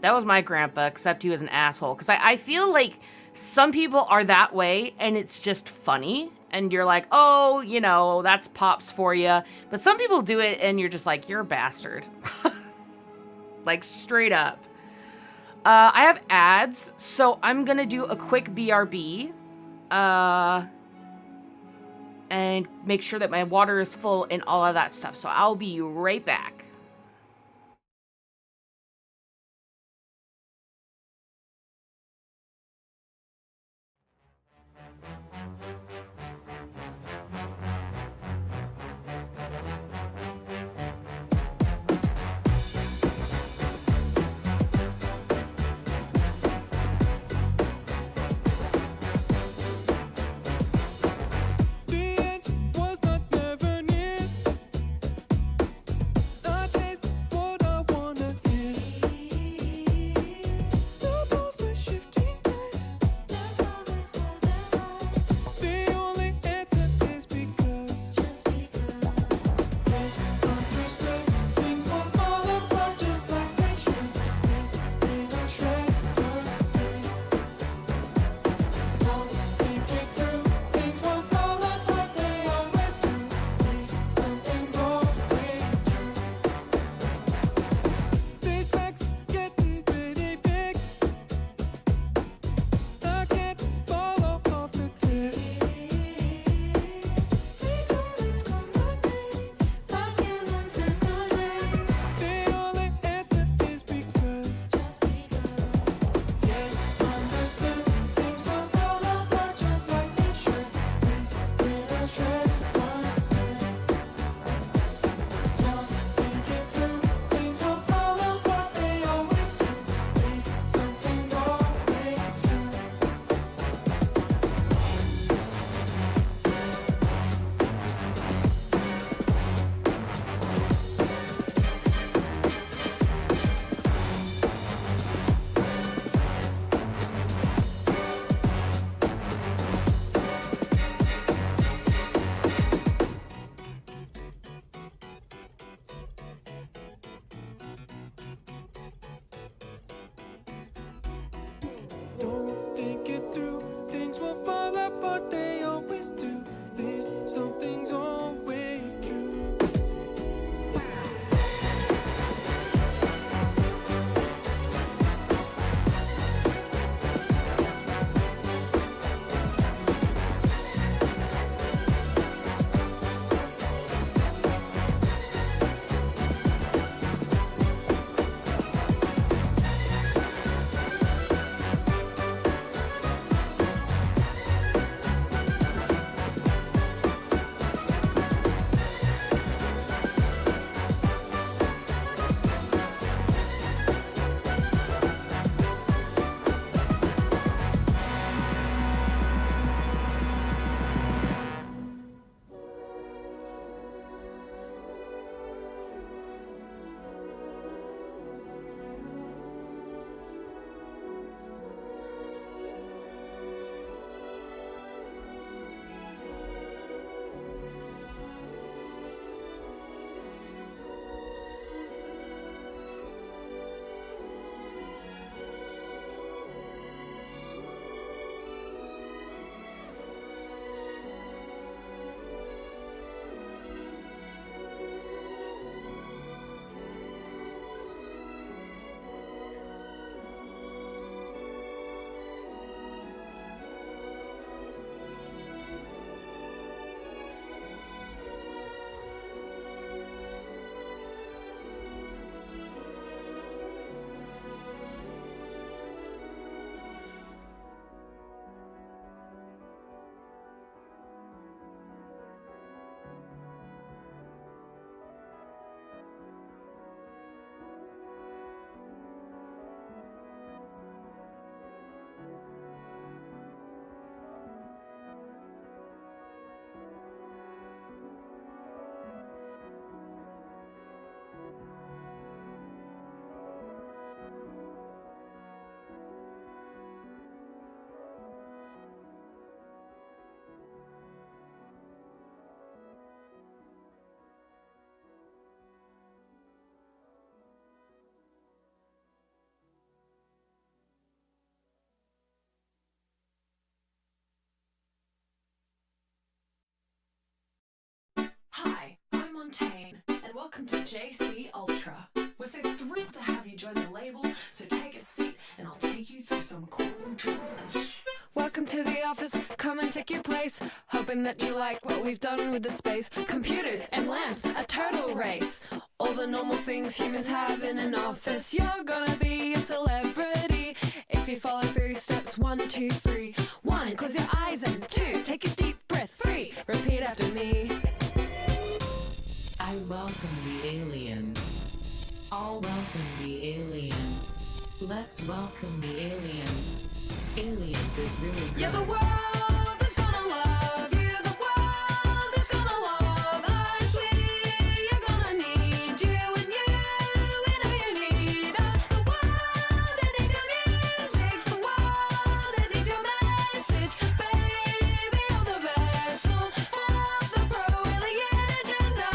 S1: That was my grandpa, except he was an asshole. Because I feel like some people are that way, and it's just funny. And you're like, oh, you know, that's Pops for you. But some people do it, and you're just like, you're a bastard. Like, straight up. I have ads, so I'm going to do a quick BRB. And make sure that my water is full and all of that stuff. So I'll be right back.
S7: The end was not never near. Montaigne, and welcome to JC Ultra. We're so thrilled to have you join the label, so take a seat and I'll take you through some cool tunes. Welcome to the office, come and take your place. Hoping that you like what we've done with the space. Computers and lamps, a turtle race. All the normal things humans have in an office. You're gonna be a celebrity if you follow through steps 1, 2, 3. 1, close your eyes, and 2, take a deep breath. 3, repeat after me.
S4: I welcome the aliens. All welcome the aliens. Let's welcome the aliens. Aliens is really good.
S7: Yeah, the world is gonna love you. The world is gonna love us. You're gonna need you, and we know you need us. The world that needs your music. The world that needs your message. Baby, you're the vessel of the pro-alien agenda.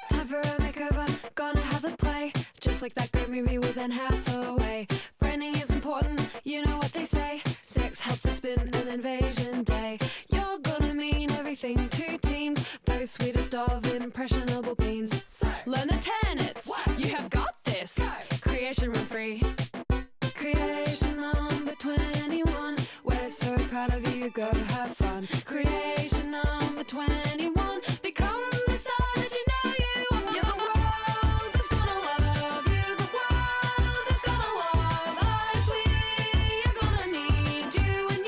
S7: Time for a makeover, gonna have a play. Just like that great movie with Anne Hathaway. Branding is important, you know what they say. Sex helps to spin an invasion day. You're gonna mean everything to teens. Those sweetest of impressionable beans. So, learn the tenets, you have got this. Creation run free. Creation number 21. We're so proud of you, go have fun. Creation number 21. Become the star that you know you are. Yeah, the world is gonna love you. The world is gonna love us. You're gonna need you, and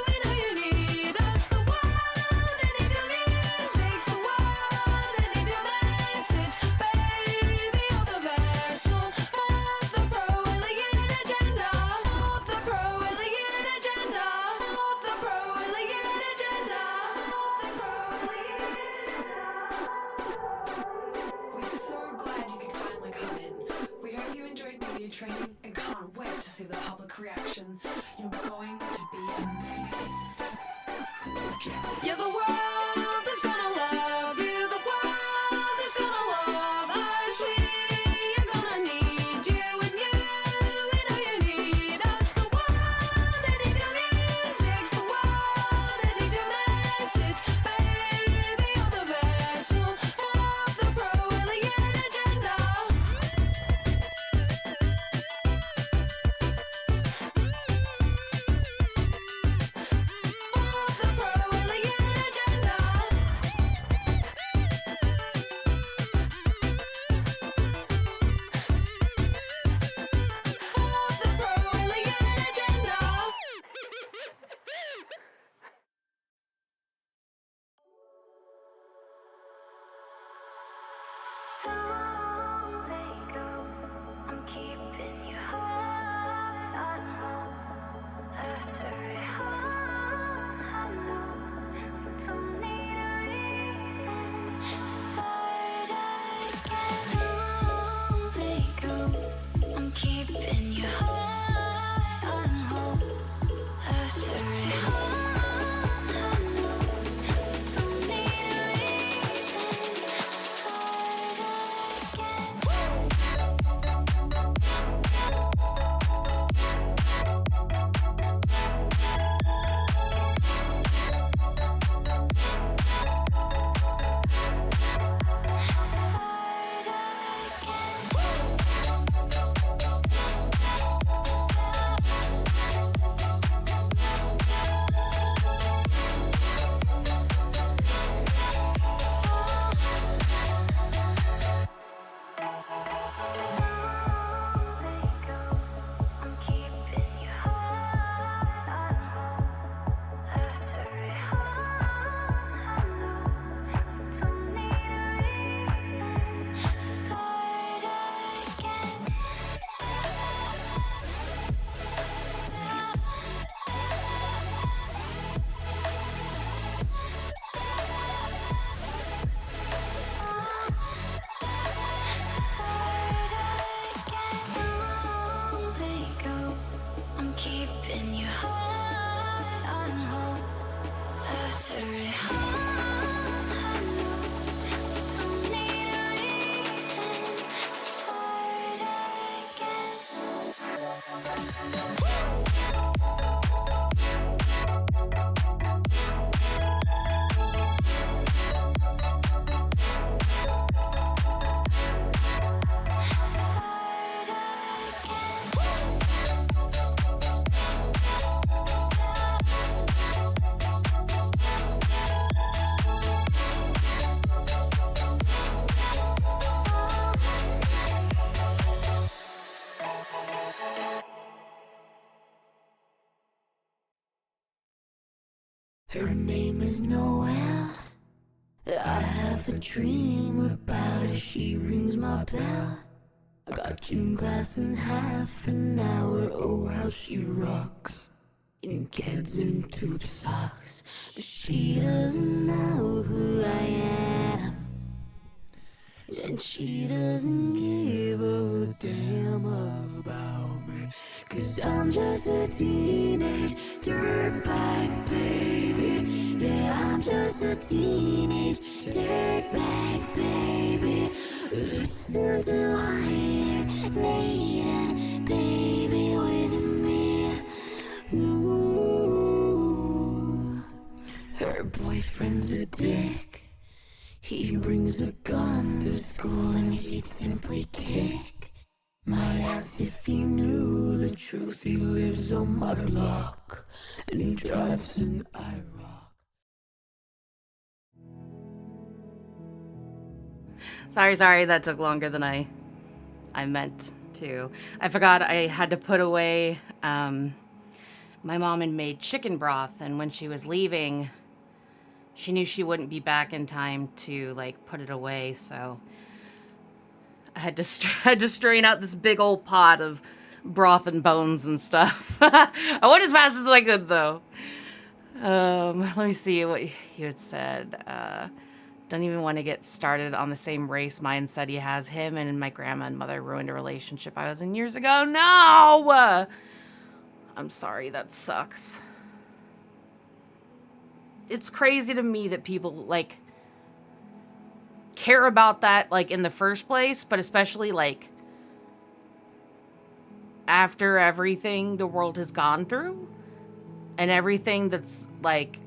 S7: we know you need us. The world that needs your music. The world that needs your message. Baby, you're the vessel for the pro-alien agenda. For the pro-alien agenda. For the pro-alien agenda. For the pro-alien agenda. We're so glad you could finally come in. We hope you enjoyed media training and can't wait to see the public reaction. You're going to be amazed. Yeah, the world is gonna love you. The world is gonna love us. You're gonna need you, and we know you need us. The world that needs your music. The world that needs your message. Baby, you're the vessel for the pro-alien agenda. For the pro-alien agenda.
S4: Her name is Noelle. I have a dream about her, she rings my bell. I got gym class in half an hour, oh how she rocks. In kids and tube socks, but she doesn't know who I am. And she doesn't give a damn about me, 'cause I'm just a teenage dirtbag baby. Yeah, I'm just a teenage dirtbag baby. Listen to Iron Maiden, baby, with me. Ooh. Her boyfriend's a dick. He brings a gun to school and he'd simply kick my ass if he knew the truth. He lives on my block and he drives an IROC.
S1: Sorry, that took longer than I meant to. I forgot I had to put away, my mom had made chicken broth, and when she was leaving, she knew she wouldn't be back in time to, like, put it away, so I had to strain out this big old pot of broth and bones and stuff. I went as fast as I could, though. Let me see what you had said. Don't even want to get started on the same race mindset he has. Him and my grandma and mother ruined a relationship I was in years ago. No! I'm sorry, that sucks. It's crazy to me that people, like, care about that, like, in the first place, but especially, like, after everything the world has gone through and everything that's, like,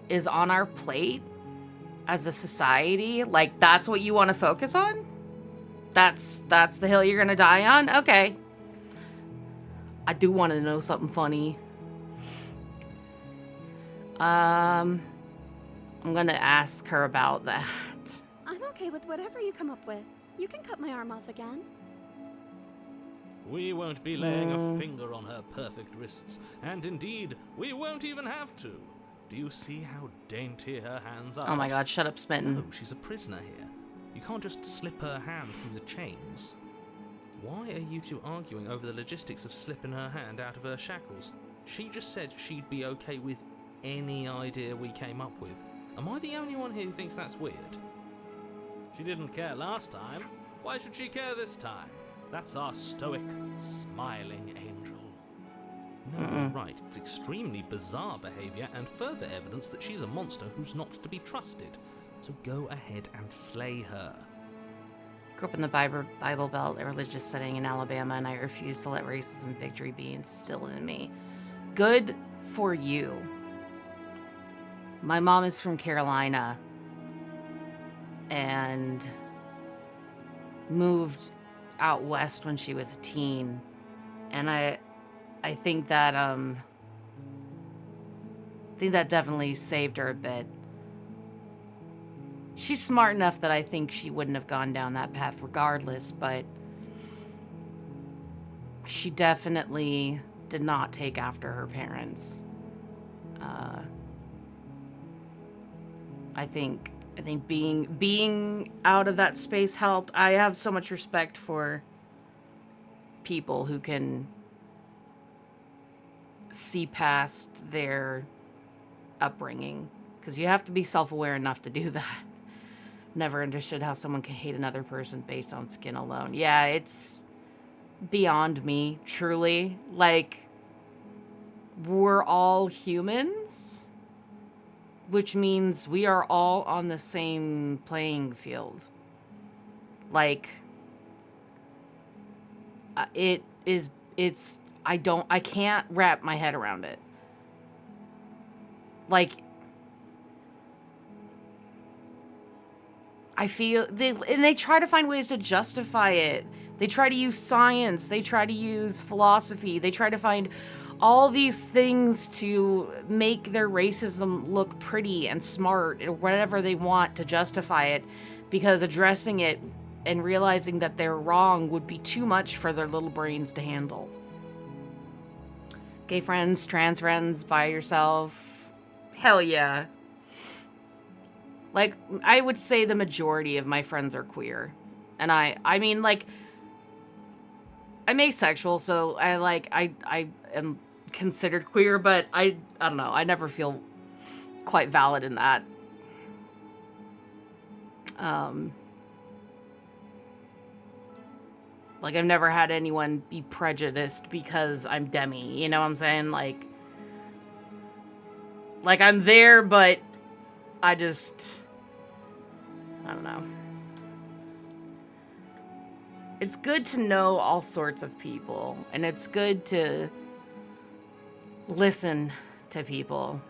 S1: is on our plate as a society. Like, that's what you want to focus on? That's the hill you're gonna die on? Okay. I do want to know something funny. I'm gonna ask her about that.
S2: I'm okay with whatever you come up with. You can cut my arm off again.
S3: We won't be laying a finger on her perfect wrists, and indeed, we won't even have to. Do you see how dainty her hands are?
S1: Oh my god, shut up, Smitten.
S3: No, she's a prisoner here. You can't just slip her hand through the chains. Why are you two arguing over the logistics of slipping her hand out of her shackles? She just said she'd be okay with any idea we came up with. Am I the only one here who thinks that's weird? She didn't care last time. Why should she care this time? That's our stoic, smiling angel. No, you're right. It's extremely bizarre behavior and further evidence that she's a monster who's not to be trusted. So go ahead and slay her.
S1: Grew up in the Bible Belt, a religious setting in Alabama, and I refuse to let racism bigotry be instilled in me. Good for you. My mom is from Carolina and moved out west when she was a teen, and I think that definitely saved her a bit. She's smart enough that I think she wouldn't have gone down that path regardless, but she definitely did not take after her parents. I think being out of that space helped. I have so much respect for people who can see past their upbringing, because you have to be self-aware enough to do that. Never understood how someone can hate another person based on skin alone. Yeah, it's beyond me, truly. Like, we're all humans, which means we are all on the same playing field. Like, I can't wrap my head around it. Like, I feel they try to find ways to justify it. They try to use science, they try to use philosophy, they try to find all these things to make their racism look pretty and smart or whatever they want to justify it, because addressing it and realizing that they're wrong would be too much for their little brains to handle. Gay friends, trans friends, by yourself, Hell yeah. Like, I would say the majority of my friends are queer. And I mean, like, I'm asexual, so I am considered queer, but I don't know. I never feel quite valid in that. Like, I've never had anyone be prejudiced because I'm demi, you know what I'm saying? Like I'm there, but I don't know. It's good to know all sorts of people, and it's good to listen to people.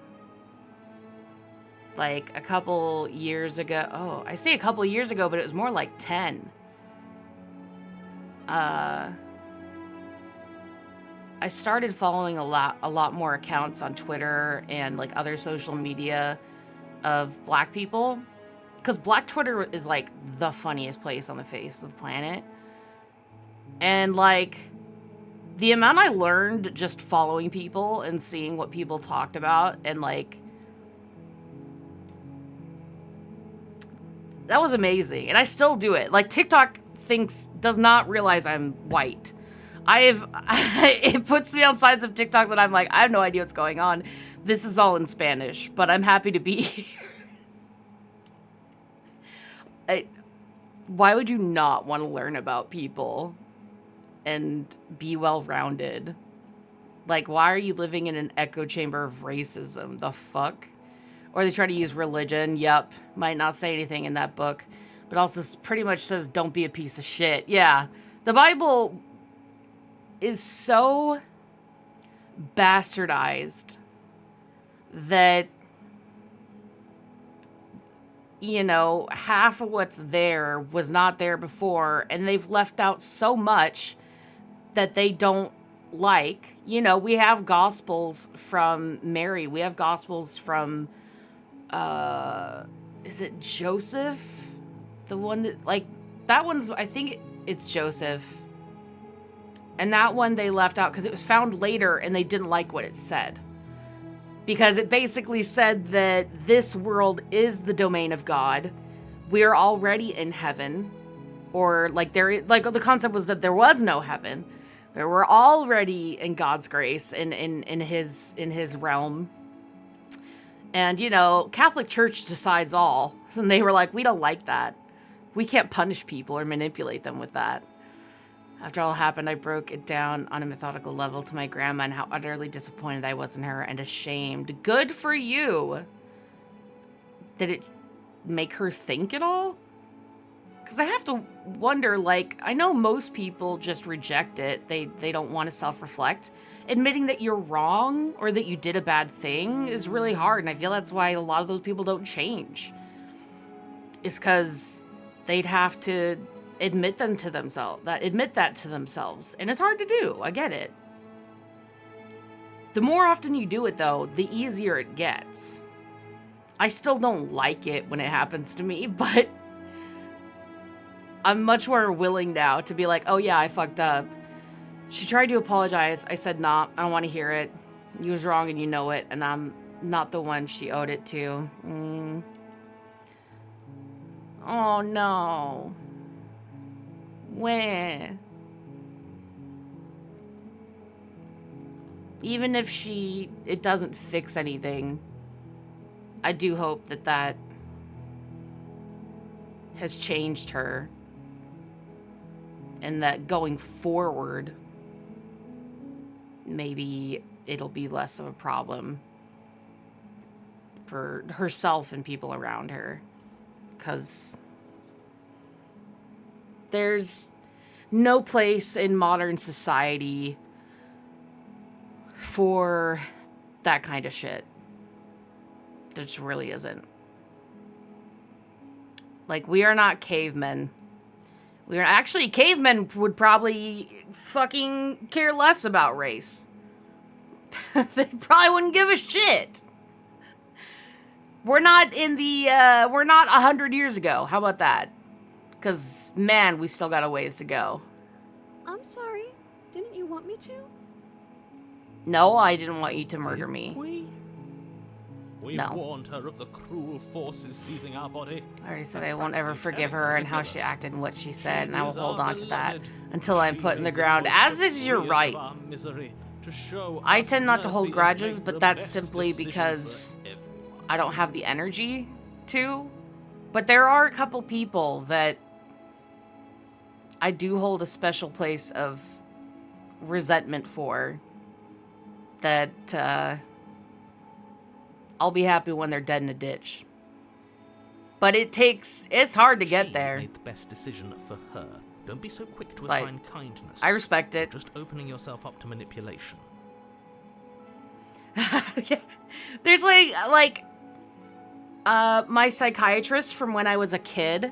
S1: Like, a couple years ago, I say a couple years ago, but it was more like 10. I started following a lot more accounts on Twitter and like other social media of black people, because Black Twitter is like the funniest place on the face of the planet. And like the amount I learned just following people and seeing what people talked about, and like that was amazing. And I still do it. Like, TikTok does not realize I'm white. It puts me on sides of TikToks that I'm like, I have no idea what's going on. This is all in Spanish, but I'm happy to be here. Why would you not want to learn about people and be well-rounded? Like, why are you living in an echo chamber of racism? The fuck? Or they try to use religion. Yep. Might not say anything in that book, but also pretty much says don't be a piece of shit. Yeah. The Bible is so bastardized that, you know, half of what's there was not there before, and they've left out so much that they don't like. You know, we have gospels from Mary. We have gospels from, is it Joseph? The one that, like, that one's, I think it's Joseph. And that one they left out because it was found later and they didn't like what it said. Because it basically said that this world is the domain of God. We're already in heaven. Or like the concept was that there was no heaven. There were already in God's grace in his realm. And, you know, Catholic Church decides all. And they were like, we don't like that. We can't punish people or manipulate them with that. After all happened, I broke it down on a methodical level to my grandma and how utterly disappointed I was in her and ashamed. Good for you. Did it make her think at all? Because I have to wonder, like, I know most people just reject it. They don't want to self-reflect. Admitting that you're wrong or that you did a bad thing is really hard, and I feel that's why a lot of those people don't change. It's because they'd have to admit that to themselves, and it's hard to do. I get it. The more often you do it, though, the easier it gets. I still don't like it when it happens to me, but I'm much more willing now to be like, oh yeah, I fucked up. She tried to apologize. I said, nah, I don't want to hear it. You was wrong and you know it, and I'm not the one she owed it to. Oh no. When? Even if it doesn't fix anything, I do hope that has changed her. And that going forward, maybe it'll be less of a problem for herself and people around her. Because there's no place in modern society for that kind of shit. There just really isn't. Like, we are not cavemen. We are actually, cavemen would probably fucking care less about race. They probably wouldn't give a shit. We're not we're not 100 years ago. How about that? Because, man, we still got a ways to go.
S2: I'm sorry. Didn't you want me to?
S1: No, I didn't want you to murder me.
S3: We've
S1: No.
S3: warned her of the cruel forces seizing our body.
S1: I already said
S3: That's
S1: I won't ever
S3: practically
S1: forgive
S3: telling
S1: her
S3: to
S1: and how
S3: kill
S1: she
S3: us.
S1: acted and what she
S3: She
S1: said, and I will
S3: is
S1: hold
S3: our
S1: on to that
S3: beloved.
S1: until I'm
S3: She
S1: put in the
S3: made
S1: ground,
S3: choice
S1: as
S3: to
S1: is your
S3: free us
S1: right.
S3: of our misery, to show
S1: I
S3: us
S1: tend not to
S3: mercy
S1: hold
S3: and
S1: grudges,
S3: make
S1: but
S3: the
S1: that's
S3: best
S1: simply
S3: decision
S1: because
S3: for everyone.
S1: I don't have the energy to. But there are a couple people that I do hold a special place of resentment for, that I'll be happy when they're dead in a ditch. But it's hard to get
S3: She
S1: there.
S3: made the best decision for her. Don't be so quick to
S1: Like,
S3: assign kindness.
S1: I respect
S3: You're
S1: it.
S3: just opening yourself up to manipulation.
S1: There's my psychiatrist from when I was a kid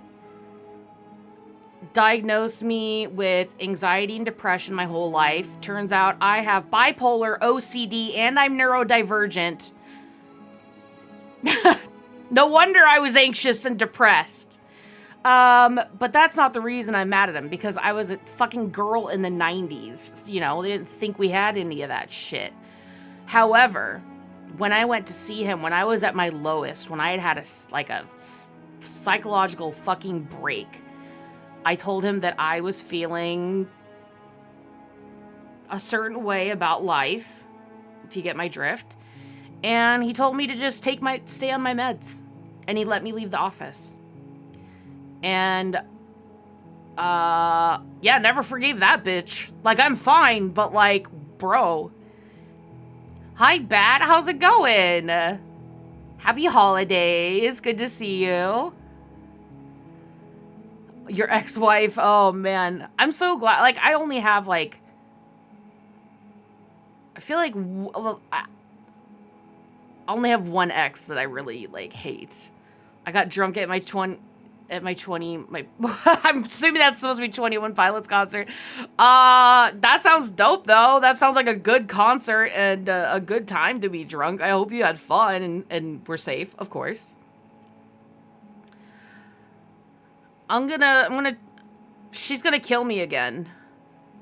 S1: diagnosed me with anxiety and depression my whole life. Turns out I have bipolar, OCD, and I'm neurodivergent. No wonder I was anxious and depressed. But that's not the reason I'm mad at him, because I was a fucking girl in the 90s. You know, they didn't think we had any of that shit. However, when I went to see him, when I was at my lowest, when I had a psychological fucking break, I told him that I was feeling a certain way about life, if you get my drift. And he told me to just stay on my meds. And he let me leave the office. And, yeah, never forgave that bitch. Like, I'm fine, but like, bro. Hi, Bat. How's it going? Happy holidays. Good to see you. Your ex-wife. Oh, man. I'm so glad. Like, I only have, like... I feel like... I only have one ex that I really, like, hate. I got drunk at my 20... I'm assuming that's supposed to be 21 Pilots concert. That sounds dope though. That sounds like a good concert and a good time to be drunk. I hope you had fun and were safe, of course. She's gonna kill me again.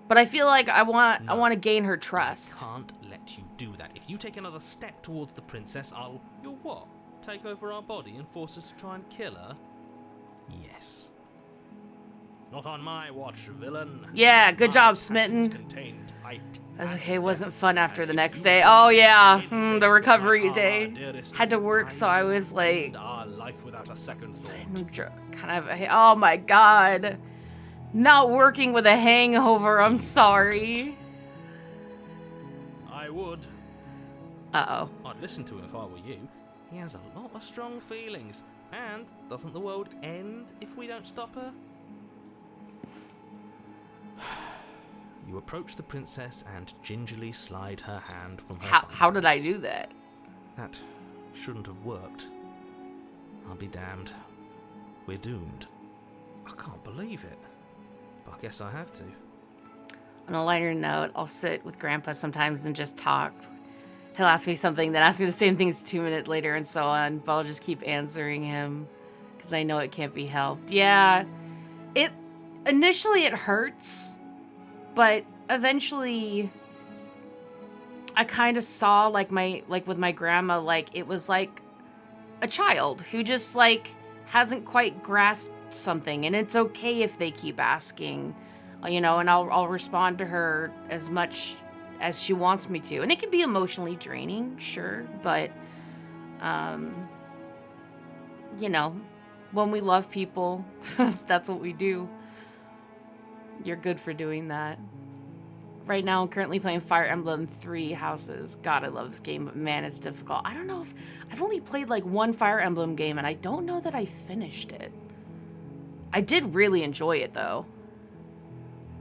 S1: But I feel like I want to gain her trust.
S3: I can't let you do that. If you take another step towards the princess, you'll what? Take over our body and force us to try and kill her? Yes. Not on my watch, villain.
S1: Yeah, good
S3: My
S1: job,
S3: passions
S1: Smitten.
S3: contain tight
S1: I was like,
S3: and
S1: hey, it wasn't
S3: depths,
S1: fun after
S3: and
S1: the
S3: if
S1: next
S3: you
S1: day.
S3: should
S1: Oh
S3: do
S1: yeah,
S3: anything
S1: the
S3: to
S1: recovery
S3: harm our
S1: day.
S3: dearest,
S1: Had to work, so I was
S3: will
S1: like,
S3: end our life without a second thought.
S1: kind of, oh my god. Not working with a hangover, I'm sorry.
S3: I would.
S1: Uh-oh.
S3: I'd listen to him if I were you. He has a lot of strong feelings. And doesn't the world end if we don't stop her? You approach the princess and gingerly slide her hand from her
S1: How did I
S3: bondage.
S1: do that?
S3: That shouldn't have worked. I'll be damned. We're doomed. I can't believe it. But I guess I have to.
S1: On a lighter note, I'll sit with Grandpa sometimes and just talk. He'll ask me something, then ask me the same things 2 minutes later and so on, but I'll just keep answering him because I know it can't be helped. Yeah, initially it hurts, but eventually I kind of saw like with my grandma, like it was like a child who just like hasn't quite grasped something, and it's okay if they keep asking, you know, and I'll respond to her as much as she wants me to. And it can be emotionally draining, sure, but you know, when we love people, that's what we do. You're good for doing that. Right now, I'm currently playing Fire Emblem 3 Houses. God, I love this game, but man, it's difficult. I don't know if... I've only played like one Fire Emblem game, and I don't know that I finished it. I did really enjoy it, though.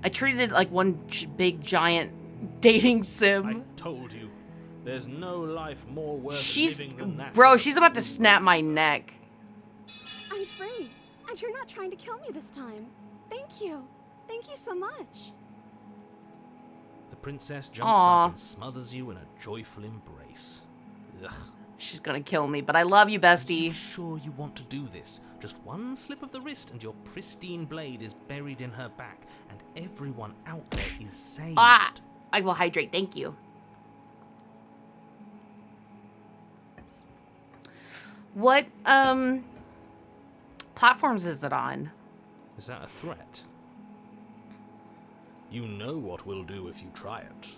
S1: I treated it like one big, giant dating sim.
S3: I told you. There's no life more worth living than that.
S1: Bro, she's about to snap my neck.
S2: I'm free, and you're not trying to kill me this time. Thank you. Thank you so much.
S3: The princess jumps
S1: Aw.
S3: up and smothers you in a joyful embrace. Ugh.
S1: She's gonna kill me, but I love you,
S3: Are you
S1: bestie.
S3: sure you want to do this? Just one slip of the wrist and your pristine blade is buried in her back, and everyone out there is saved.
S1: Ah! I will hydrate, thank you. What, platforms is it on?
S3: Is that a threat? You know what we'll do if you try it.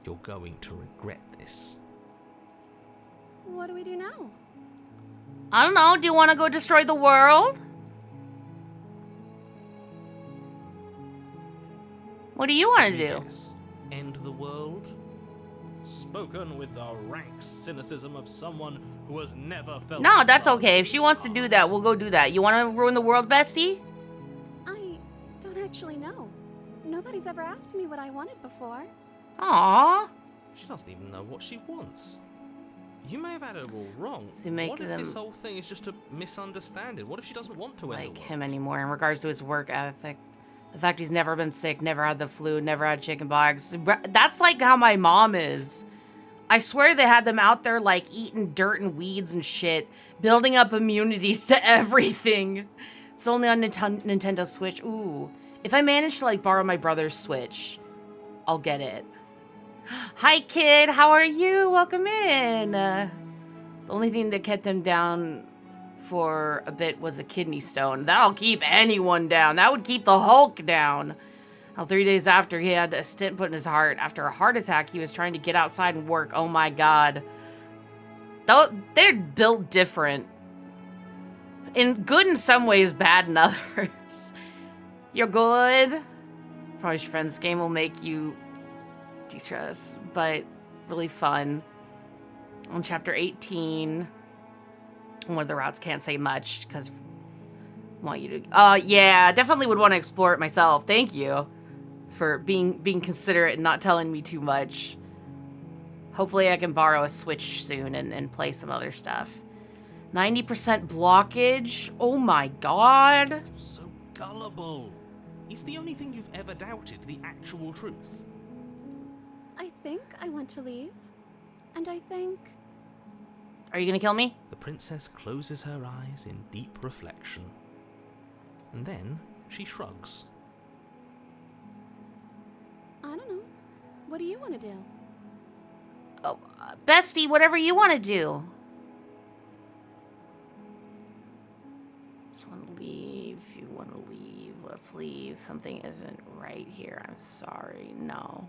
S3: You're going to regret this.
S6: What do we do now?
S1: I don't know. Do you want to go destroy the world? What do you want to do?
S3: Yes. End the world? Spoken with the rank cynicism of someone who has never felt...
S1: No, that's
S3: love
S1: okay. If
S3: in
S1: she
S3: his
S1: wants to do
S3: heart.
S1: that, we'll go do that. You want to ruin the world, bestie?
S6: I don't actually know. Nobody's ever asked me what I wanted before.
S1: Aww.
S3: She doesn't even know what she wants. You may have had her all wrong.
S1: So make
S3: What if
S1: them
S3: this whole thing is just a misunderstanding? What if she doesn't want to end the
S1: like
S3: world?
S1: him anymore in regards to his work ethic. The fact he's never been sick, never had the flu, never had chicken pox. That's like how my mom is. I swear they had them out there like eating dirt and weeds and shit, building up immunities to everything. It's only on Nintendo Switch. Ooh. If I manage to like borrow my brother's Switch, I'll get it. Hi kid, how are you? Welcome in. The only thing that kept him down for a bit was a kidney stone. That'll keep anyone down. That would keep the Hulk down. How 3 days after he had a stent put in his heart. After a heart attack, he was trying to get outside and work. Oh my god. They're built different. Good in some ways, bad in others. You're good. Promise your friend, this game will make you de-stress, but really fun. On chapter 18, one of the routes can't say much because I want you to. Yeah, definitely would want to explore it myself. Thank you for being considerate and not telling me too much. Hopefully, I can borrow a Switch soon and play some other stuff. 90% blockage. Oh my god.
S3: So gullible. Is the only thing you've ever doubted the actual truth?
S6: I think I want to leave. And I think...
S1: Are you gonna kill me?
S3: The princess closes her eyes in deep reflection. And then she shrugs.
S6: I don't know. What do you want to do?
S1: Oh, bestie, whatever you want to do. Just want to leave. You want to leave. Let's leave. Something isn't right here. I'm sorry. No.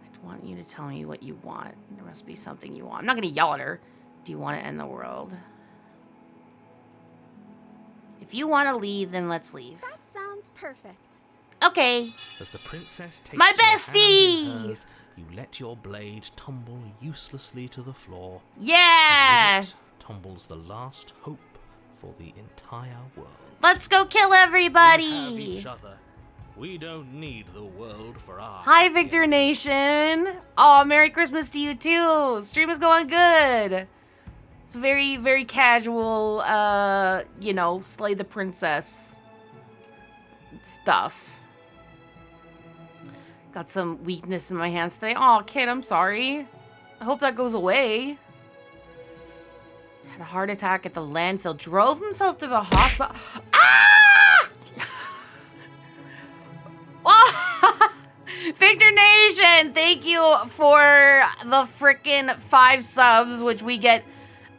S1: I want you to tell me what you want. There must be something you want. I'm not going to yell at her. Do you want to end the world? If you want to leave, then let's leave.
S6: That sounds perfect.
S1: Okay.
S3: As the princess takes
S1: My
S3: your hand in
S1: besties!
S3: hers, you let your blade tumble uselessly to the floor.
S1: Yeah!
S3: And with it tumbles the last hope for the entire world.
S1: Let's go kill
S3: We have
S1: everybody!
S3: each other. We don't need the world for our...
S1: Hi, Victor Nation! Oh, Merry Christmas to you too! Stream is going good! It's very, very casual, you know, slay the princess stuff. Got some weakness in my hands today. Aw, kid, I'm sorry. I hope that goes away. Had a heart attack at the landfill. Drove himself to the hospital. Ah! Oh! Victor Nation, thank you for the frickin' 5 subs, which we get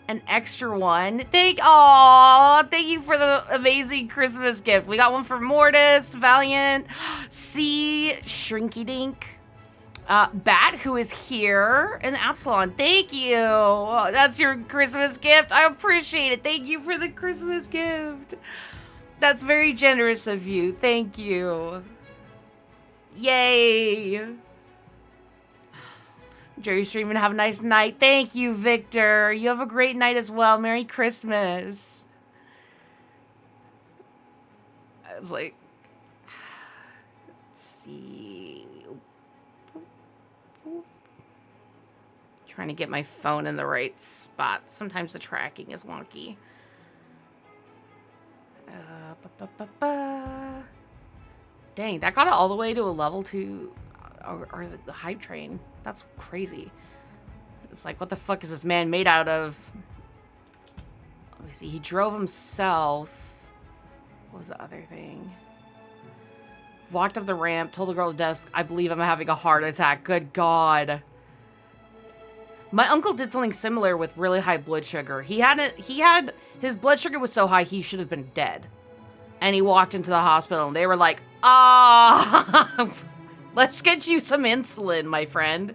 S1: an extra one. Thank you for the amazing Christmas gift. We got one for Mortis, Valiant, C, Shrinky Dink, Bat, who is here, and Absalon. Thank you. Oh, that's your Christmas gift. I appreciate it. Thank you for the Christmas gift. That's very generous of you. Thank you. Yay. Jerry streaming, have a nice night. Thank you, Victor. You have a great night as well. Merry Christmas. I was like, let's see. Trying to get my phone in the right spot. Sometimes the tracking is wonky. Dang, that got it all the way to a level 2 or the hype train. That's crazy. It's like, what the fuck is this man made out of? Let me see. He drove himself. What was the other thing? Walked up the ramp, told the girl at the desk, I believe I'm having a heart attack. Good God. My uncle did something similar with really high blood sugar. He had his blood sugar was so high he should have been dead. And he walked into the hospital and they were like, let's get you some insulin, my friend.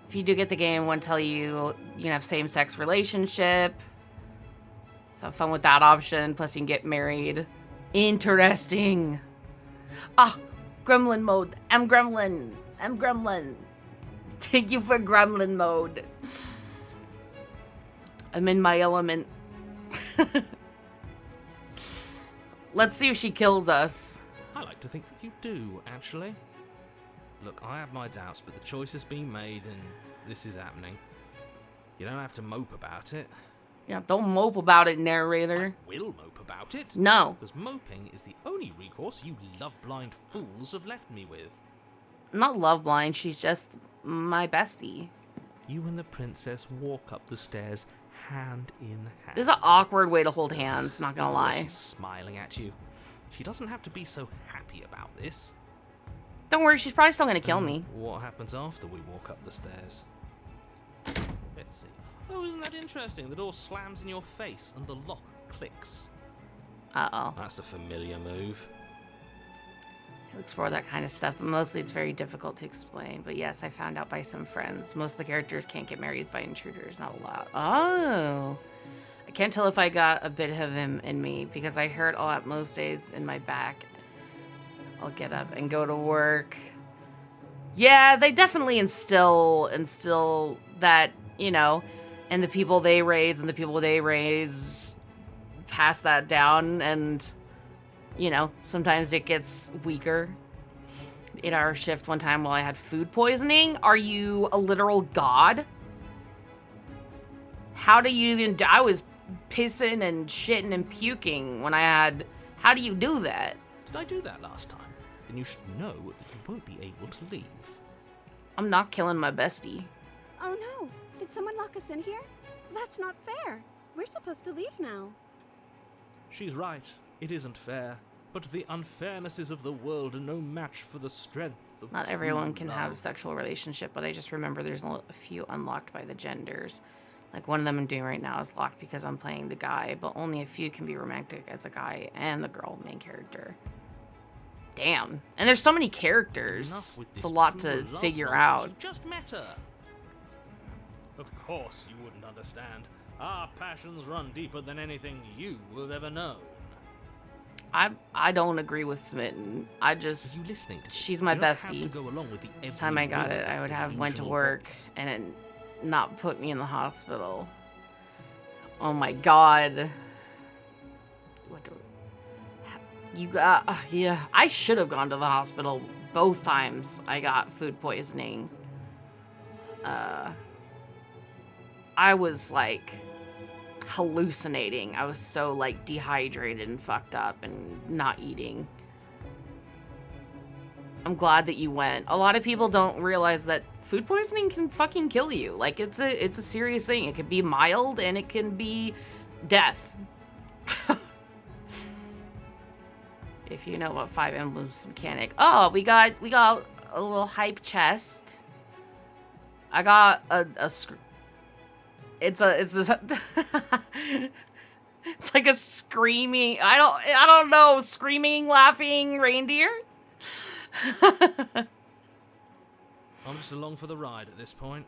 S1: If you do get the game, I want to tell you, you can have same-sex relationship. So have fun with that option. Plus you can get married. Interesting. Gremlin mode. I'm Gremlin. Thank you for Gremlin mode. I'm in my element. Let's see if she kills us.
S3: I like to think that you do, actually. Look, I have my doubts, but the choice has been made and this is happening. You don't have to mope about it.
S1: Yeah, don't mope about it, narrator.
S3: I will mope about it.
S1: No.
S3: Because moping is the only recourse you love-blind fools have left me with.
S1: I'm not love blind, she's just my bestie.
S3: You and the princess walk up the stairs hand in hand.
S1: This is an awkward way to hold hands, not gonna lie.
S3: She's smiling at you. She doesn't have to be so happy about this.
S1: Don't worry, she's probably still gonna kill me.
S3: What happens after we walk up the stairs? Let's see. Oh, isn't that interesting? The door slams in your face and the lock clicks.
S1: Uh-oh.
S3: That's a familiar move.
S1: I'll explore that kind of stuff, but mostly it's very difficult to explain. But yes, I found out by some friends. Most of the characters can't get married by intruders, not allowed. Oh! I can't tell if I got a bit of him in me, because I hurt a lot most days in my back. I'll get up and go to work. Yeah, they definitely instill that, you know, and the people they raise pass that down, and you know, sometimes it gets weaker. 8-hour shift one time while I had food poisoning. Are you a literal god? How do you even I was pissing and shitting and puking when I had, how do you do that?
S3: Did I do that last time? Then you should know that you won't be able to leave.
S1: I'm not killing my bestie.
S2: Oh no! Did someone lock us in here? That's not fair. We're supposed to leave now.
S3: She's right. It isn't fair. But the unfairnesses of the world are no match for the strength of
S1: Not
S3: true
S1: everyone can have a
S3: love.
S1: sexual relationship, but I just remember there's a few unlocked by the genders. Like one of them I'm doing right now is locked because I'm playing the guy, but only a few can be romantic as a guy and the girl main character. Damn. And there's so many characters.
S3: Enough with
S1: It's
S3: this
S1: a lot
S3: true
S1: to
S3: love
S1: figure
S3: nonsense.
S1: out.
S3: You just met her. Of course you wouldn't understand. Our passions run deeper than anything you have ever known.
S1: I don't agree with Smitten. I
S3: Are
S1: just,
S3: you listening to this?
S1: she's my
S3: You don't have
S1: bestie.
S3: to go along with the
S1: this time I
S3: every
S1: got
S3: whim
S1: it,
S3: of
S1: I would
S3: the
S1: have went to
S3: angel
S1: work
S3: voice.
S1: and it not put me in the hospital. Oh my god. What do you got? Yeah, I should have gone to the hospital both times I got food poisoning. I was like hallucinating. I was so like dehydrated and fucked up and not eating. I'm glad that you went. A lot of people don't realize that food poisoning can fucking kill you. Like it's a serious thing. It could be mild and it can be death. If you know what Fire Emblem's mechanic. Oh, we got a little hype chest. I got it's like a screaming, I don't know, screaming, laughing reindeer.
S3: I'm just along for the ride at this point.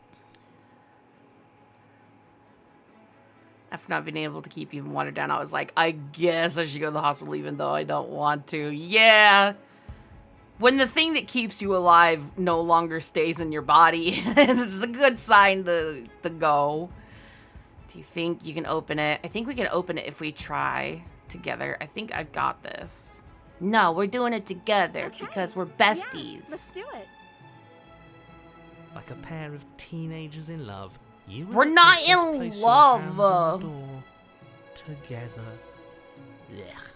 S1: After not being able to keep even watered down, I was like, I guess I should go to the hospital even though I don't want to. Yeah. When the thing that keeps you alive no longer stays in your body, this is a good sign to go. Do you think you can open it? I think we can open it if we try together. I think I've got this. No, we're doing it together
S2: Okay.
S1: because we're
S2: Yeah,
S1: besties.
S2: let's do it.
S3: Like a pair of teenagers in love, you and
S1: We're
S3: the
S1: not
S3: princess
S1: in
S3: place your
S1: love.
S3: hands on the door together. Blech.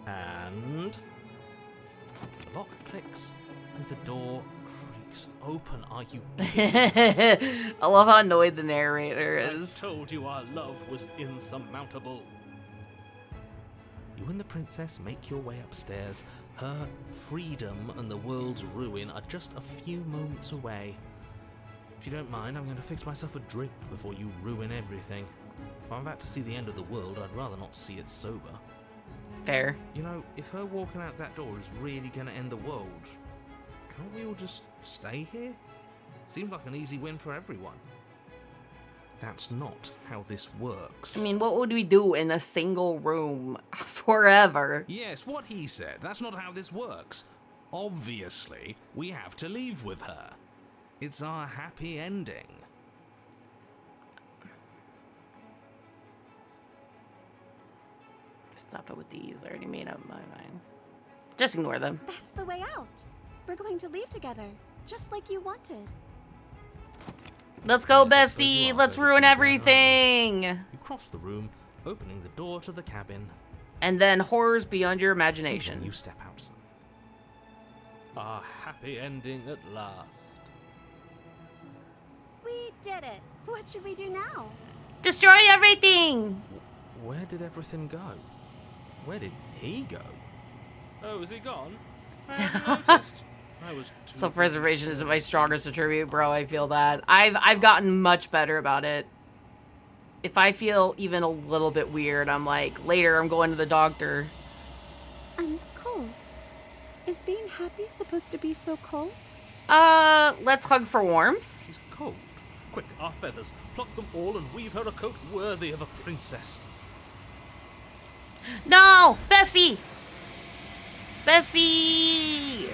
S3: And the lock clicks and the door creaks open. Are you
S1: I love how annoyed the narrator
S3: I
S1: is.
S3: told you our love was insurmountable. You and the princess make your way upstairs. Her freedom and the world's ruin are just a few moments away. If you don't mind, I'm going to fix myself a drink before you ruin everything. If I'm about to see the end of the world, I'd rather not see it sober.
S1: Fair.
S3: You know, if her walking out that door is really going to end the world, can't we all just stay here? Seems like an easy win for everyone. That's not how this works.
S1: I mean, what would we do in a single room forever?
S3: Yes, what he said. That's not how this works. Obviously, we have to leave with her. It's our happy ending.
S1: Stop it with these. I already made up my mind. Just ignore them.
S8: That's the way out. We're going to leave together, just like you wanted.
S1: Let's go,
S3: Yes, I suppose
S1: bestie.
S3: you are
S1: Let's
S3: very
S1: ruin
S3: clever.
S1: everything.
S3: You cross the room, opening the door to the cabin.
S1: And then horrors beyond your
S3: And then
S1: imagination.
S3: you step outside. Our happy ending at last.
S8: We did it. What should we do now?
S1: Destroy everything.
S3: Where did everything go? Where did he go? Oh, is he gone? I haven't noticed. I was too
S1: Self-preservation
S3: busy
S1: isn't my strongest attribute, bro. I feel that. I've gotten much better about it. If I feel even a little bit weird, I'm like, later I'm going to the doctor.
S8: I'm cold. Is being happy supposed to be so cold?
S1: Let's hug for warmth.
S3: She's cold. Quick, our feathers. Pluck them all and weave her a coat worthy of a princess.
S1: No! Bestie! Bestie!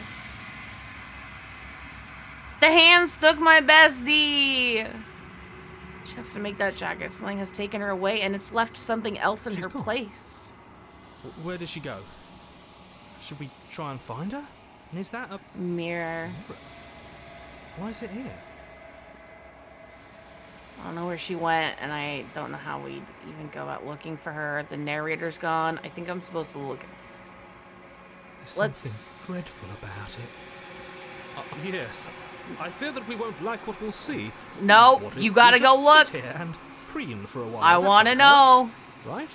S1: The hands took my bestie! She has to make that jacket. Something has taken her away, and it's left something else in
S3: She's
S1: her
S3: gone.
S1: place.
S3: Where did she go? Should we try and find her? And is that a
S1: Mirror.
S3: mirror? Why is it here?
S1: I don't know where she went, and I don't know how we'd even go about looking for her. The narrator's gone. I think I'm supposed to look.
S3: There's
S1: Let's-
S3: something dreadful about it. Yes. I fear that we won't like what we'll see.
S1: No,
S3: What if
S1: you
S3: we
S1: gotta
S3: just
S1: go look.
S3: sit here and preen for a while?
S1: I
S3: That
S1: want to
S3: don't
S1: know.
S3: hurt, right?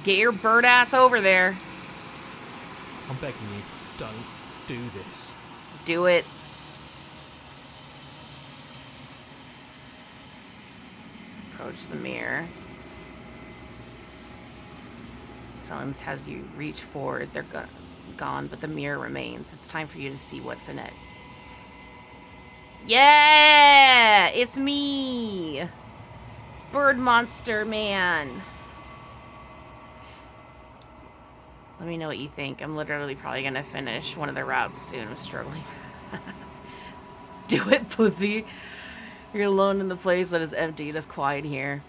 S1: Get your bird ass over there.
S3: I'm begging you, don't do this.
S1: Do it. Approach the mirror. Silence has you reach forward. They're gone, but the mirror remains. It's time for you to see what's in it. Yeah! It's me! Bird Monster Man. Let me know what you think. I'm literally probably gonna finish one of the routes soon. I'm struggling. Do it, Pussy. You're alone in the place that is empty. It is quiet here.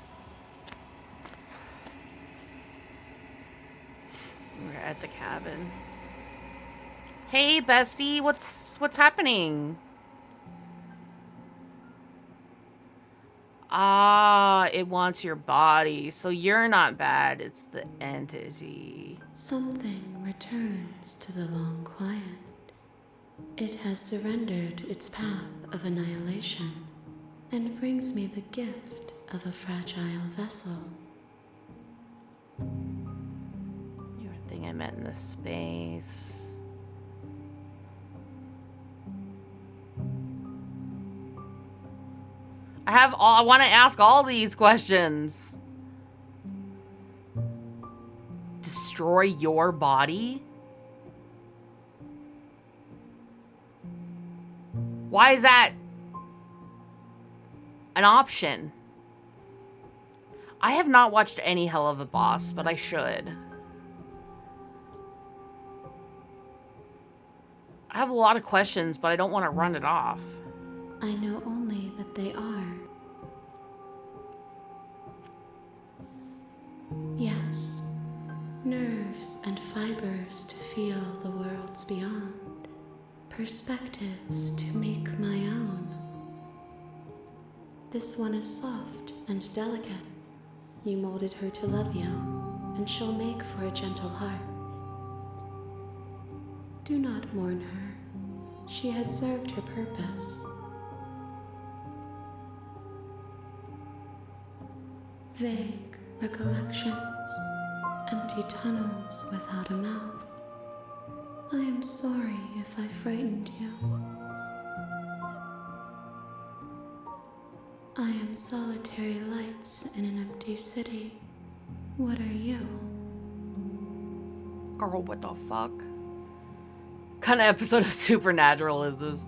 S1: We're at the cabin. Hey, bestie. What's happening? Ah, it wants your body. So you're not bad. It's the entity.
S4: Something returns to the long quiet. It has surrendered its path of annihilation and brings me the gift of a fragile vessel.
S1: You're a thing I met in this space. I want to ask all these questions. Destroy your body? Why is that an option? I have not watched any Hell of a Boss, but I should. I have a lot of questions, but I don't want to run it off.
S4: I know only that they are. Yes, nerves and fibers to feel the worlds beyond, perspectives to make my own. This one is soft and delicate. You molded her to love you, and she'll make for a gentle heart. Do not mourn her. She has served her purpose. Vague recollections, empty tunnels without a mouth. I am sorry if I frightened you. I am solitary lights in an empty city. What are you?
S1: Girl, what the fuck? Kind of episode of Supernatural is this?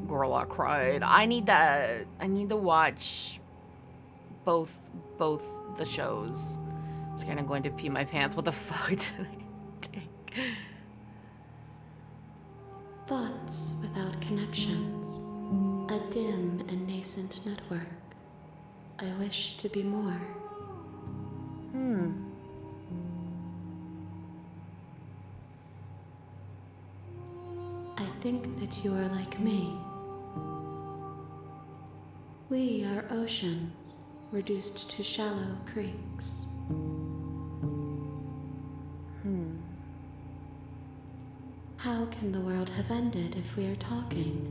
S1: Girl, I cried. I need to watch both the shows. I'm just kind of going to pee my pants. What the fuck did I take?
S4: Thoughts without connections. A dim and nascent network. I wish to be more. I think that you are like me. We are oceans, reduced to shallow creeks. How can the world have ended if we are talking?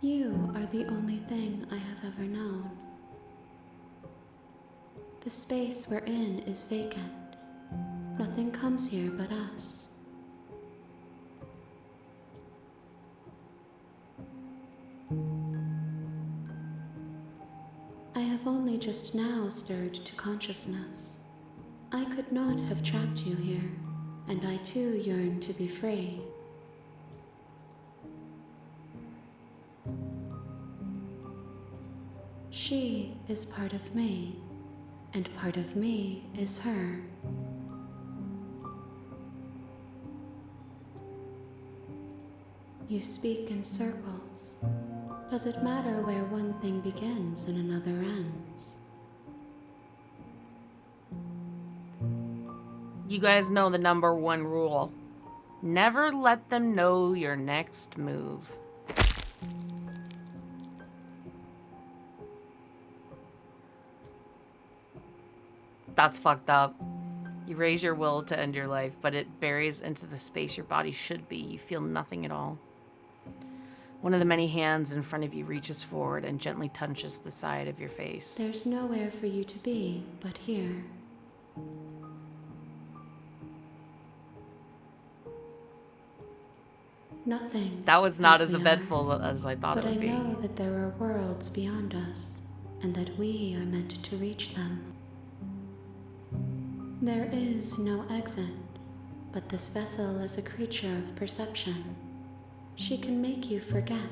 S4: You are the only thing I have ever known. The space we're in is vacant. Nothing comes here but us. I have only just now stirred to consciousness. I could not have trapped you here, and I too yearn to be free. She is part of me, and part of me is her. You speak in circles. Does it matter where one thing begins and another ends?
S1: You guys know the #1 rule. Never let them know your next move. That's fucked up. You raise your will to end your life, but it buries into the space your body should be. You feel nothing at all. One of the many hands in front of you reaches forward and gently touches the side of your face.
S4: There's nowhere for you to be but here. Nothing.
S1: That was not as
S4: we
S1: eventful as I thought
S4: but
S1: it would
S4: I
S1: be.
S4: know that there are worlds beyond us, and that we are meant to reach them. There is no exit, but this vessel is a creature of perception. She can make you forget,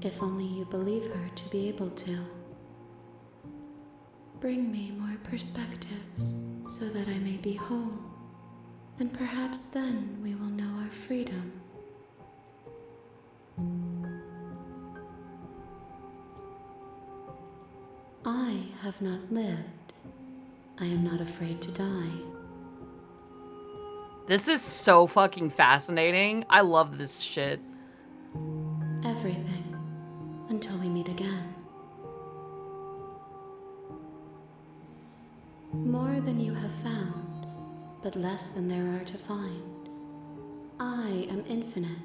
S4: if only you believe her to be able to. Bring me more perspectives, so that I may be whole, and perhaps then we will know our freedom. I have not lived. I am not afraid to die.
S1: This is so fucking fascinating. I love this shit.
S4: Everything, until we meet again. More than you have found, but less than there are to find. I am infinite.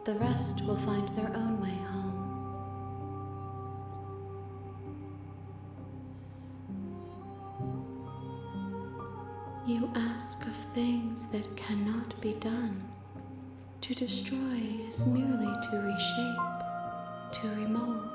S4: The rest will find their own way home. You ask of things that cannot be done. To destroy is merely to reshape, to remold.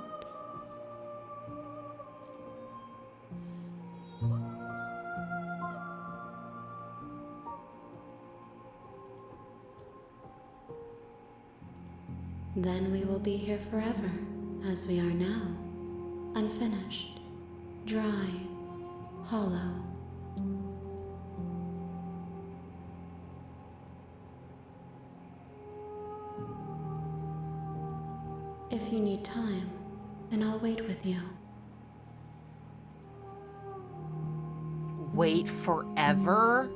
S4: Then we will be here forever, as we are now, unfinished, dry, hollow. If you need time, then I'll wait with you.
S1: Wait forever?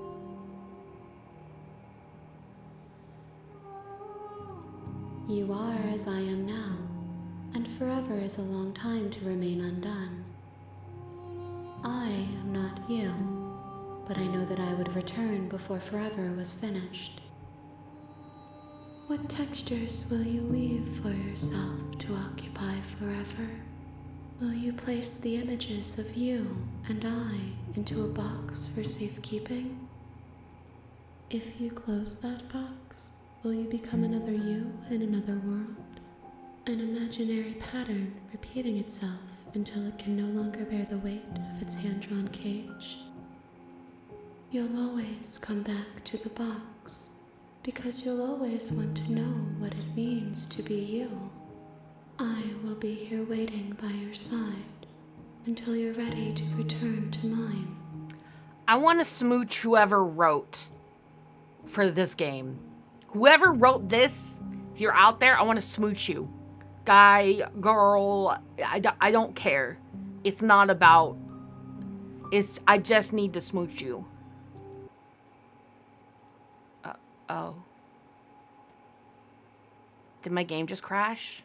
S4: You are as I am now, and forever is a long time to remain undone. I am not you, but I know that I would return before forever was finished. What textures will you weave for yourself to occupy forever? Will you place the images of you and I into a box for safekeeping? If you close that box, will you become another you in another world? An imaginary pattern repeating itself until it can no longer bear the weight of its hand-drawn cage. You'll always come back to the box, because you'll always want to know what it means to be you. I will be here waiting by your side until you're ready to return to mine.
S1: I want to smooch whoever wrote for this game. Whoever wrote this, if you're out there, I want to smooch you. Guy, girl, I don't care. It's not about... I just need to smooch you. Oh. Did my game just crash?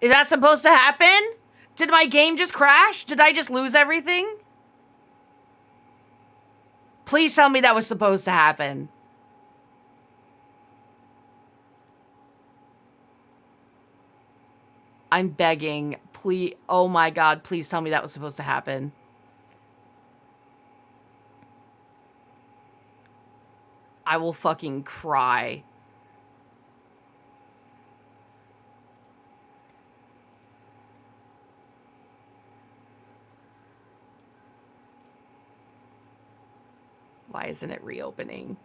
S1: Is that supposed to happen? Did my game just crash? Did I just lose everything? Please tell me that was supposed to happen. I'm begging. Please. Oh my God. Please tell me that was supposed to happen. I will fucking cry. Why isn't it reopening?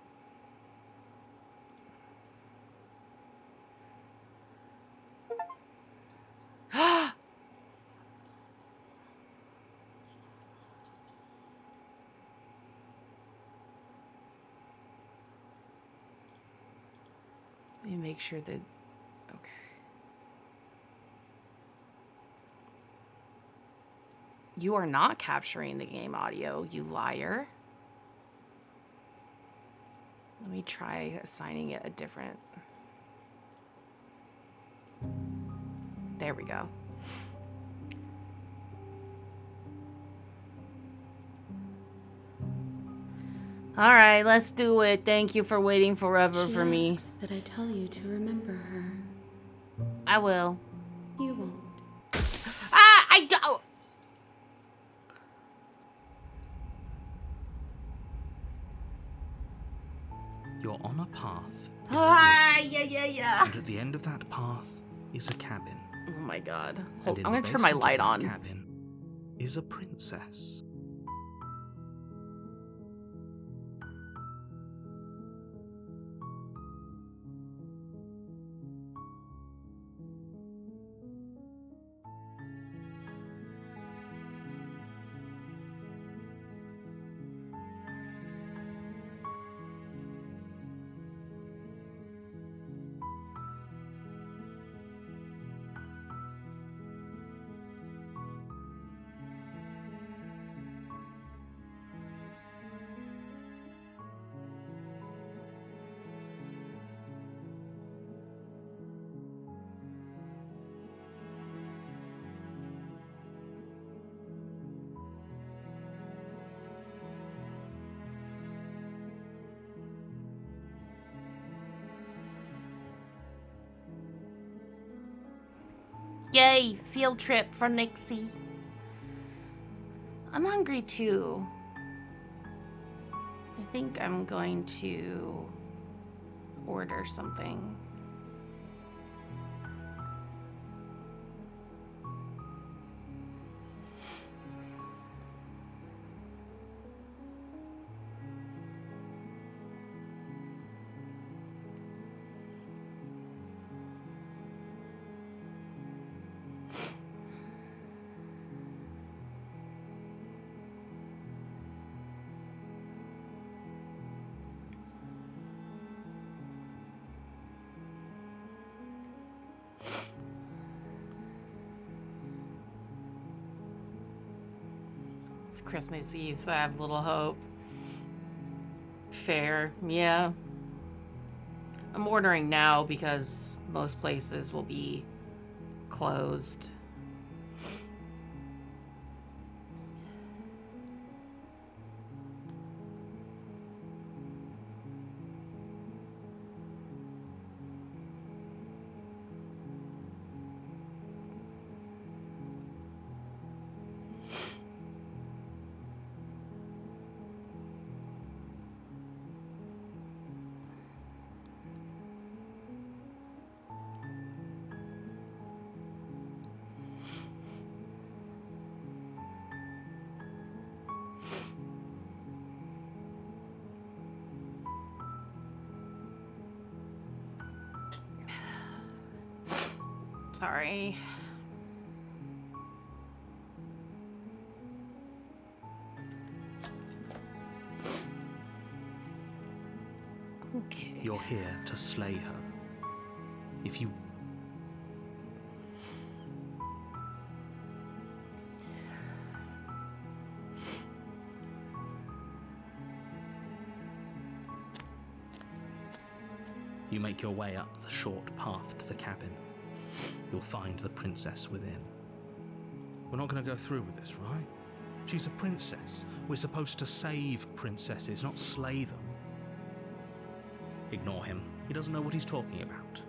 S1: Let me make sure that... Okay. You are not capturing the game audio, you liar. Let me try assigning it a different... There we go. All right, let's do it. Thank you for waiting forever for me.
S4: She asks that I tell you to remember her.
S1: I will.
S4: You won't.
S1: Ah, I don't.
S3: You're on a path.
S1: Ah, yeah.
S3: And at the end of that path is a cabin.
S1: Oh my God.
S3: And
S1: Hold,
S3: in
S1: I'm
S3: the
S1: gonna turn my
S3: basement of
S1: light
S3: that
S1: on.
S3: Cabin is a princess.
S1: Yay, field trip for Nixie. I'm hungry too. I think I'm going to order something. It's Christmas Eve, so I have little hope. Fair, yeah. I'm ordering now because most places will be closed. Sorry. Okay.
S3: You're here to slay her. If you... You make your way up the short path to the cabin. You'll find the princess within.
S5: We're not going to go through with this, right?
S3: She's a princess. We're supposed to save princesses, not slay them. Ignore him. He doesn't know what he's talking about.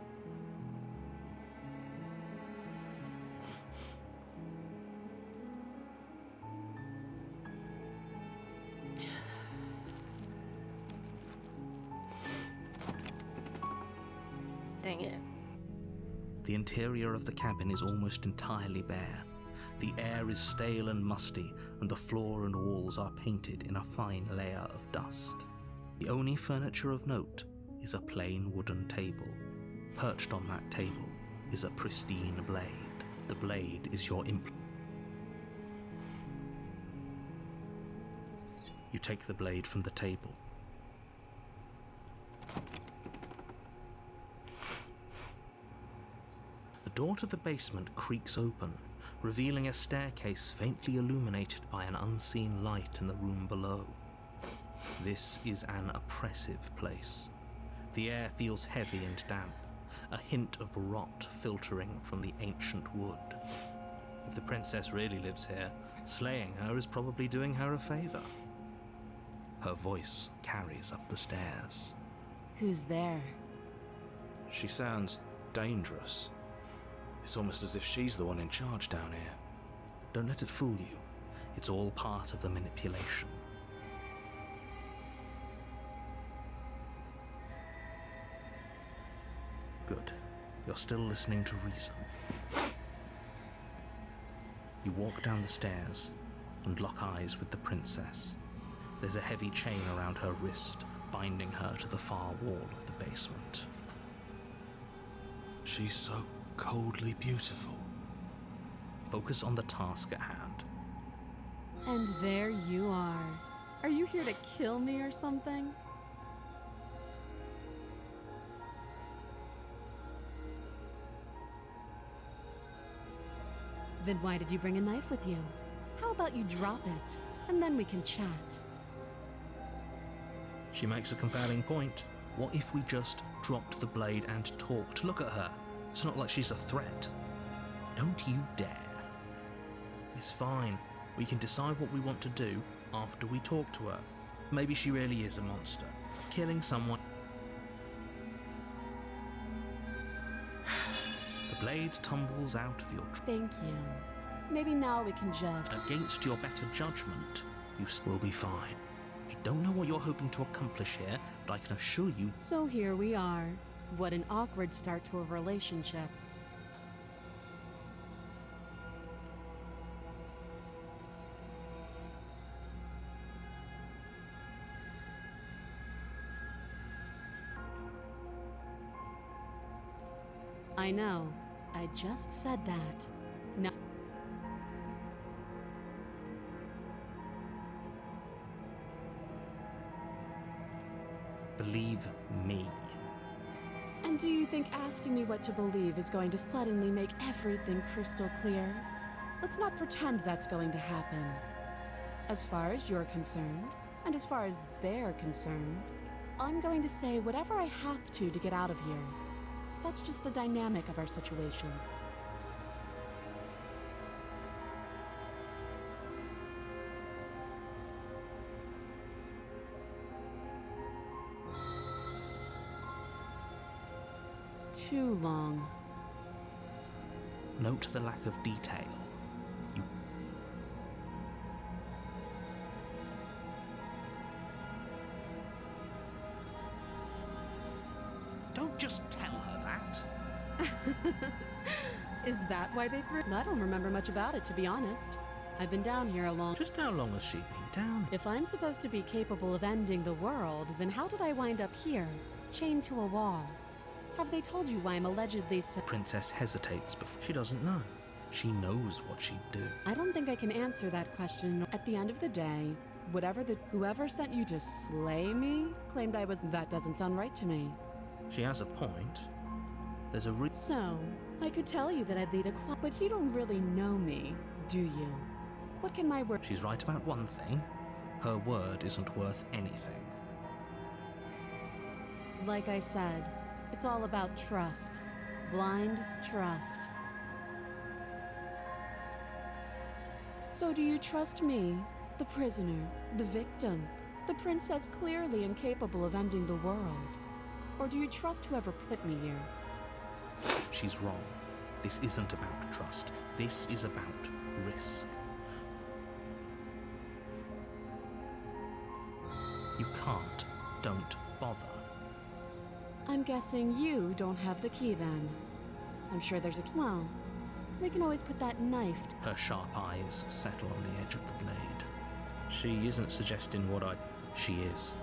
S1: Dang it.
S3: The interior of the cabin is almost entirely bare. The air is stale and musty, and the floor and walls are painted in a fine layer of dust. The only furniture of note is a plain wooden table. Perched on that table is a pristine blade. The blade is your You take the blade from the table. The door to the basement creaks open, revealing a staircase faintly illuminated by an unseen light in the room below. This is an oppressive place. The air feels heavy and damp, a hint of rot filtering from the ancient wood. If the princess really lives here, slaying her is probably doing her a favor. Her voice carries up the stairs.
S2: Who's there?
S5: She sounds dangerous. It's almost as if she's the one in charge down here.
S3: Don't let it fool you. It's all part of the manipulation. Good. You're still listening to reason. You walk down the stairs and lock eyes with the princess. There's a heavy chain around her wrist, binding her to the far wall of the basement.
S5: She's so coldly beautiful.
S3: Focus on the task at hand.
S2: And there you are. Are you here to kill me or something? Then why did you bring a knife with you? How about you drop it, and then we can chat?
S3: She makes a compelling point. What if we just dropped the blade and talked? Look at her. It's not like she's a threat. Don't you dare. It's fine. We can decide what we want to do after we talk to her. Maybe she really is a monster. Killing someone... The blade tumbles out of your...
S2: Thank you. Maybe now we can just...
S3: Against your better judgment, you will be fine. I don't know what you're hoping to accomplish here, but I can assure you...
S2: So here we are. What an awkward start to a relationship. I know. I just said that. No.
S3: Believe me.
S2: And do you think asking me what to believe is going to suddenly make everything crystal clear? Let's not pretend that's going to happen. As far as you're concerned, and as far as they're concerned, I'm going to say whatever I have to get out of here. That's just the dynamic of our situation. Too long.
S3: Note the lack of detail. You... Don't just tell her that.
S2: Is that why they threw? I don't remember much about it, to be honest. I've been down here a long...
S3: Just how long has she been down?
S2: If I'm supposed to be capable of ending the world, then how did I wind up here, chained to a wall? Have they told you why I'm allegedly so?
S3: Princess hesitates before. She doesn't know. She knows what she'd do.
S2: I don't think I can answer that question. At the end of the day, whoever sent you to slay me claimed I was. That doesn't sound right to me.
S3: She has a point. There's a
S2: So, I could tell you that I'd lead a but you don't really know me, do you? What can my word?
S3: She's right about one thing. Her word isn't worth anything.
S2: Like I said, it's all about trust. Blind trust. So do you trust me, the prisoner, the victim, the princess clearly incapable of ending the world? Or do you trust whoever put me here?
S3: She's wrong. This isn't about trust. This is about risk. You can't. Don't bother.
S2: I'm guessing you don't have the key then. I'm sure there's a key. Well, we can always put that knife.
S3: Her sharp eyes settle on the edge of the blade. She isn't suggesting what she is.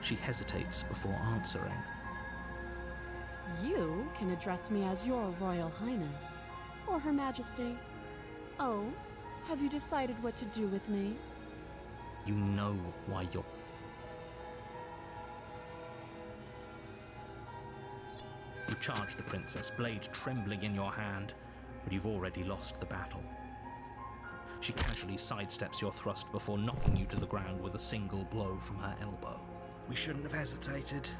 S3: She hesitates before answering.
S2: You can address me as your Royal Highness, or Her Majesty. Oh, have you decided what to do with me?
S3: You know why you're... You charge the princess, blade trembling in your hand, but you've already lost the battle. She casually sidesteps your thrust before knocking you to the ground with a single blow from her elbow.
S9: We shouldn't have hesitated.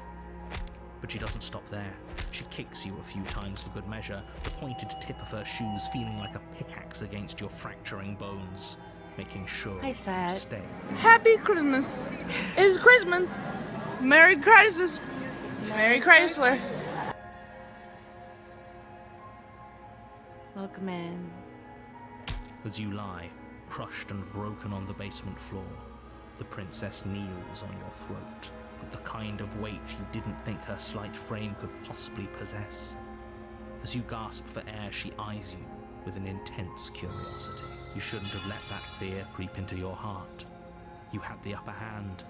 S3: But she doesn't stop there. She kicks you a few times for good measure, the pointed tip of her shoes feeling like a pickaxe against your fracturing bones, making sure
S1: I said,
S3: you stay.
S10: Happy Christmas. It's Christmas. Merry Crisis. Merry Chrysler.
S1: welcome in.
S3: As you lie, crushed and broken on the basement floor, the princess kneels on your throat with the kind of weight you didn't think her slight frame could possibly possess. As you gasp for air, she eyes you with an intense curiosity. You shouldn't have let that fear creep into your heart. You had the upper hand,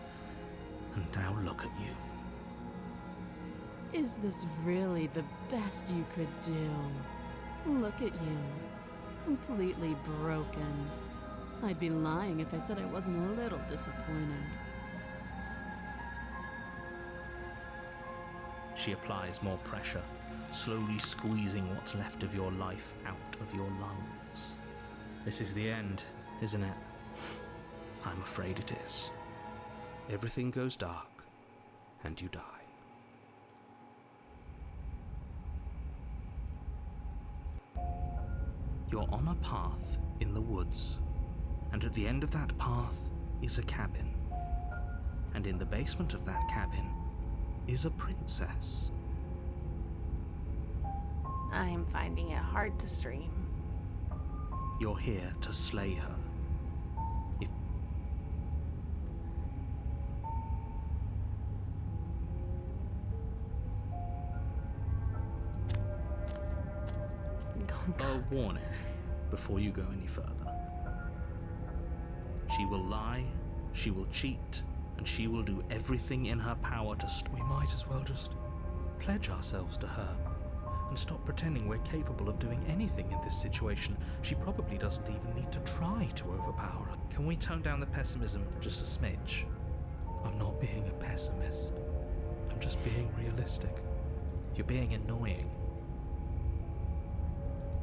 S3: and now look at you.
S2: Is this really the best you could do? Look at you. Completely broken. I'd be lying if I said I wasn't a little disappointed.
S3: She applies more pressure, slowly squeezing what's left of your life out of your lungs. This is the end, isn't it? I'm afraid it is.
S5: Everything goes dark, and you die.
S3: You're on a path in the woods, and at the end of that path is a cabin. And in the basement of that cabin is a princess.
S1: I'm finding it hard to stream.
S3: You're here to slay her. If a warning before you go any further. She will lie, she will cheat, and she will do everything in her power to
S5: We might as well just pledge ourselves to her and stop pretending we're capable of doing anything in this situation. She probably doesn't even need to try to overpower her. Can we tone down the pessimism just a smidge? I'm not being a pessimist. I'm just being realistic. You're being annoying.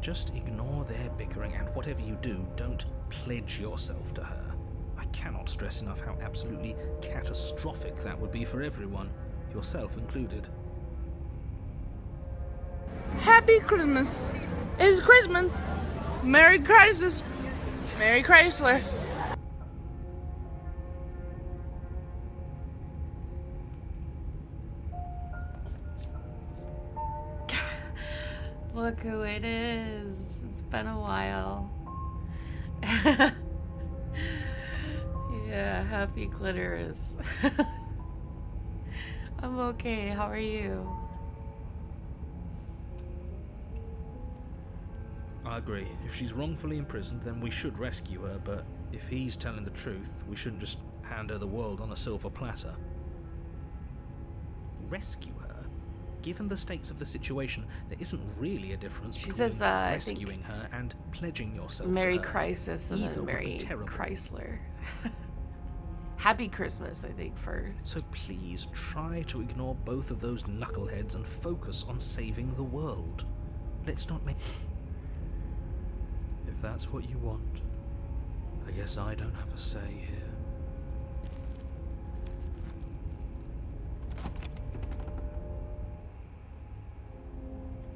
S5: Just ignore their bickering, and whatever you do, don't pledge yourself to her. I cannot stress enough how absolutely catastrophic that would be for everyone, yourself included.
S10: Happy Christmas. It's Christmas. Merry Crisis. Merry Chrysler.
S1: Look who it is. It's been a while. Yeah, happy clitoris. I'm okay. How are you?
S3: I agree. If she's wrongfully imprisoned, then we should rescue her, but if he's telling the truth, we shouldn't just hand her the world on a silver platter. rescue her, given the stakes of the situation, there isn't really a difference
S1: She
S3: between
S1: says, I think
S3: rescuing her and pledging yourself
S1: Merry
S3: to her.
S1: Crisis and
S3: Either
S1: then
S3: would be
S1: Merry
S3: terrible.
S1: Chrysler. Happy Christmas, I think, first.
S3: So please try to ignore both of those knuckleheads and focus on saving the world. Let's not make...
S5: If that's what you want, I guess I don't have a say here.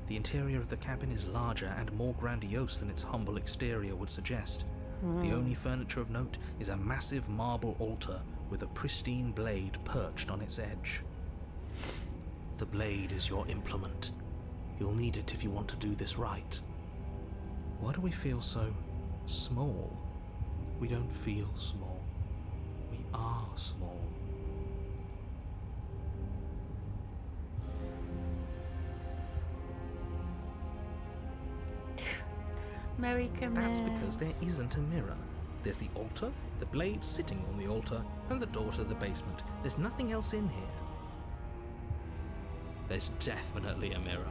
S3: The interior of the cabin is larger and more grandiose than its humble exterior would suggest. The only furniture of note is a massive marble altar with a pristine blade perched on its edge. The blade is your implement. You'll need it if you want to do this right. Why do we feel so small?
S5: We don't feel small. We are small.
S1: Merry Christmas.
S3: That's because there isn't a mirror. There's the altar, the blade sitting on the altar, and the door to the basement. There's nothing else in here. There's definitely a mirror.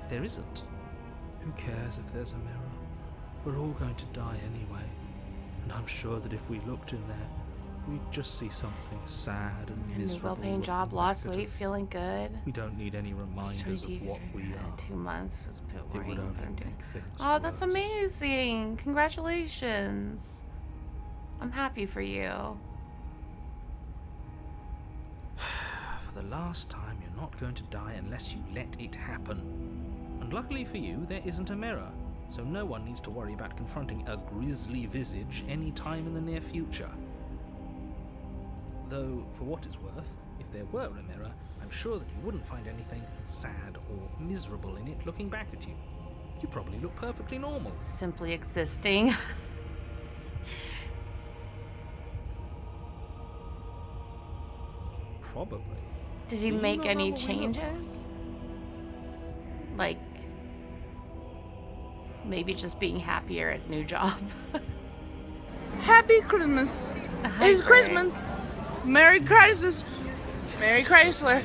S3: There isn't.
S5: Who cares if there's a mirror? We're all going to die anyway. And I'm sure that if we looked in there, we'd just see something sad and
S1: New
S5: miserable.
S1: well-paying
S5: looking
S1: job, lost
S5: back at
S1: weight,
S5: us.
S1: feeling good.
S5: We don't need any reminders of what we are.
S1: 2 months was a bit
S5: It would
S1: worrying,
S5: only
S1: but I'm doing.
S5: make things
S1: Oh, that's
S5: worse.
S1: amazing! Congratulations. I'm happy for you.
S3: For the last time, you're not going to die unless you let it happen. And luckily for you, there isn't a mirror, so no one needs to worry about confronting a grisly visage any time in the near future. Though, for what it's worth, if there were a mirror, I'm sure that you wouldn't find anything sad or miserable in it looking back at you. You probably look perfectly normal.
S1: Simply existing.
S3: Probably.
S1: Did you
S3: Do you
S1: make
S3: not
S1: any
S3: know what we look like?
S1: changes? Like, maybe just being happier at new job.
S10: Happy Christmas.
S1: Hi,
S10: It's
S1: Greg.
S10: Christmas. Merry Crisis. Merry Chrysler.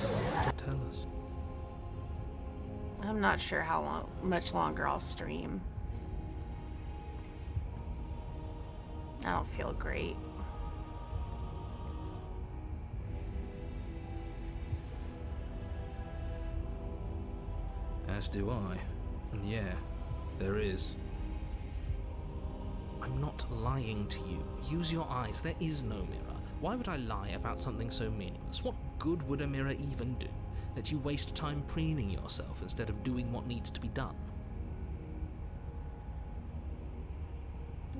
S5: Tell us.
S1: I'm not sure how much longer I'll stream. I don't feel great.
S3: As do I. And yeah, there is. I'm not lying to you. Use your eyes. There is no mirror. Why would I lie about something so meaningless? What good would a mirror even do? Let you waste time preening yourself instead of doing what needs to be done.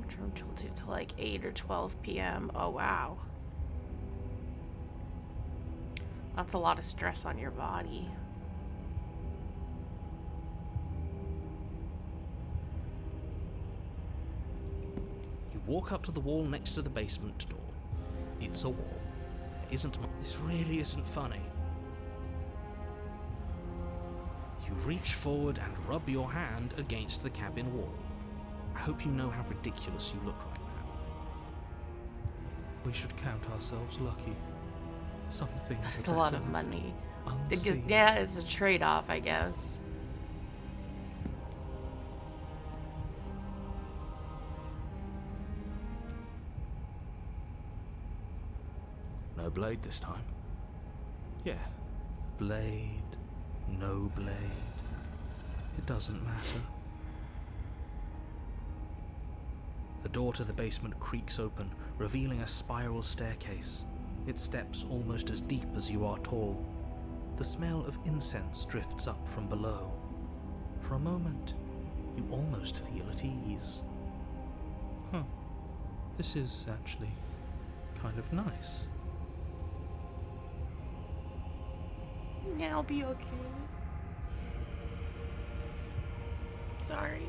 S1: From 12 to like 8 or 12 p.m. Oh, wow. That's a lot of stress on your body.
S3: You walk up to the wall next to the basement door. It's a wall. There isn't. This really isn't funny. You reach forward and rub your hand against the cabin wall. I hope you know how ridiculous you look right now.
S5: We should count ourselves lucky. Some things
S1: That's
S5: are
S1: a lot
S5: better
S1: of
S5: left
S1: money.
S5: unseen.
S1: Yeah, it's a trade-off, I guess.
S3: No blade this time. Yeah, blade, no blade.
S5: It doesn't matter.
S3: The door to the basement creaks open, revealing a spiral staircase. Its steps almost as deep as you are tall. The smell of incense drifts up from below. For a moment, you almost feel at ease.
S5: Huh. This is actually kind of nice.
S1: Yeah, I'll be okay. Sorry.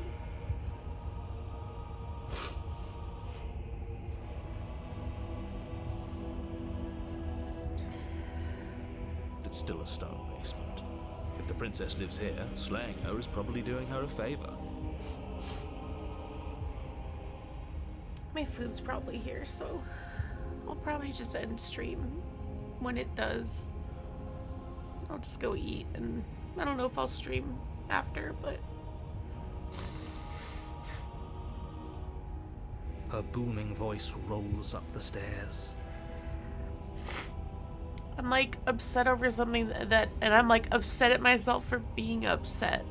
S3: It's still a stone basement. If the princess lives here, slaying her is probably doing her a favor.
S1: My food's probably here, so I'll probably just end stream when it does. I'll just go eat, and I don't know if I'll stream after, but...
S5: Her booming voice rolls up the stairs.
S1: I'm like upset over something and I'm like upset at myself for being upset.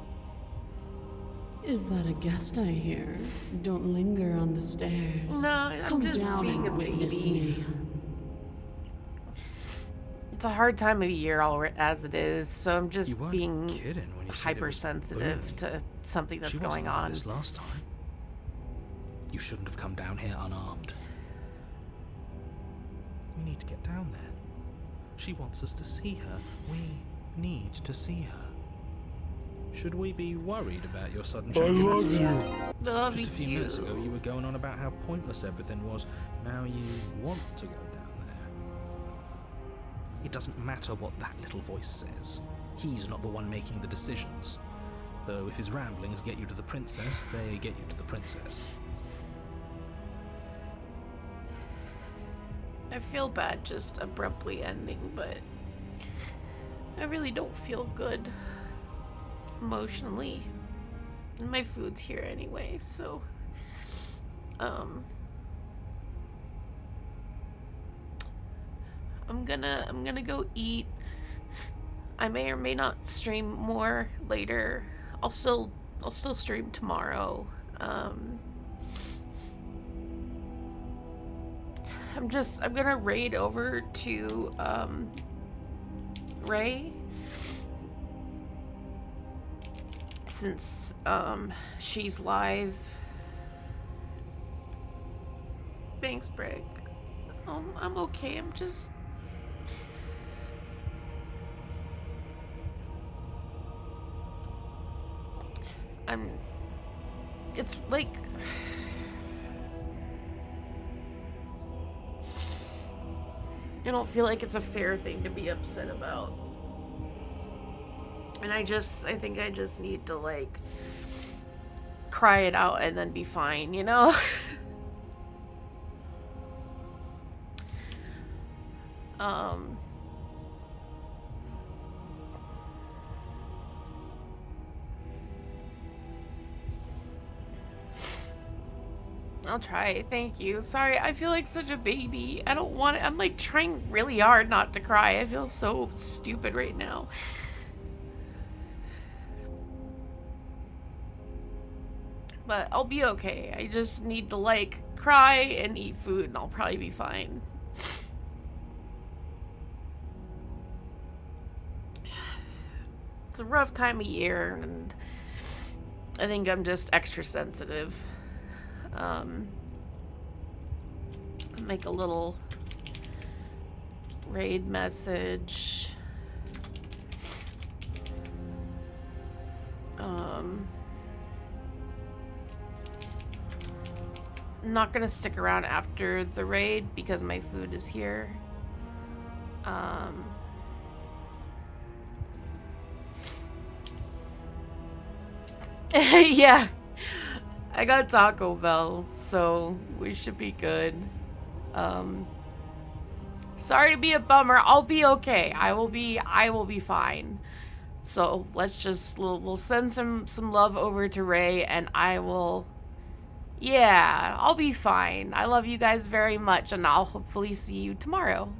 S2: Is that a guest I hear? Don't linger on the stairs.
S1: No, I'm
S2: Come
S1: just
S2: down
S1: being a
S2: and witness
S1: baby.
S2: me.
S1: It's a hard time of year as it is, so I'm just
S5: You weren't
S1: being
S5: kidding when you said it was
S1: hypersensitive
S5: booming.
S1: to something that's
S5: She
S1: going
S5: wasn't like
S1: on.
S5: this last time. You shouldn't have come down here unarmed. We need to get down there. She wants us to see her. We need to see her.
S3: Should we be worried about your sudden
S5: I
S3: change?
S5: love you.
S1: I love
S3: Just a few
S1: you
S3: minutes
S1: too.
S3: ago, you were going on about how pointless everything was. Now you want to go down there.
S5: It doesn't matter what that little voice says. He's not the one making the decisions. Though if his ramblings get you to the princess, they get you to the princess.
S1: I feel bad just abruptly ending, but I really don't feel good emotionally. And my food's here anyway, so I'm gonna go eat. I may or may not stream more later. I'll still stream tomorrow. I'm gonna raid over to Ray, since she's live. Thanks, Brig. I'm okay. I'm just it's like I don't feel like it's a fair thing to be upset about. And I think I just need to like cry it out and then be fine, you know? I'll try. Thank you. Sorry, I feel like such a baby. I don't want it. I'm like trying really hard not to cry. I feel so stupid right now. But I'll be okay. I just need to like cry and eat food and I'll probably be fine. It's a rough time of year and I think I'm just extra sensitive. Make a little raid message. I'm not gonna stick around after the raid because my food is here. Yeah. I got Taco Bell, so we should be good. Sorry to be a bummer. I'll be okay. I will be fine. So we'll send some love over to Ray and I'll be fine. I love you guys very much and I'll hopefully see you tomorrow.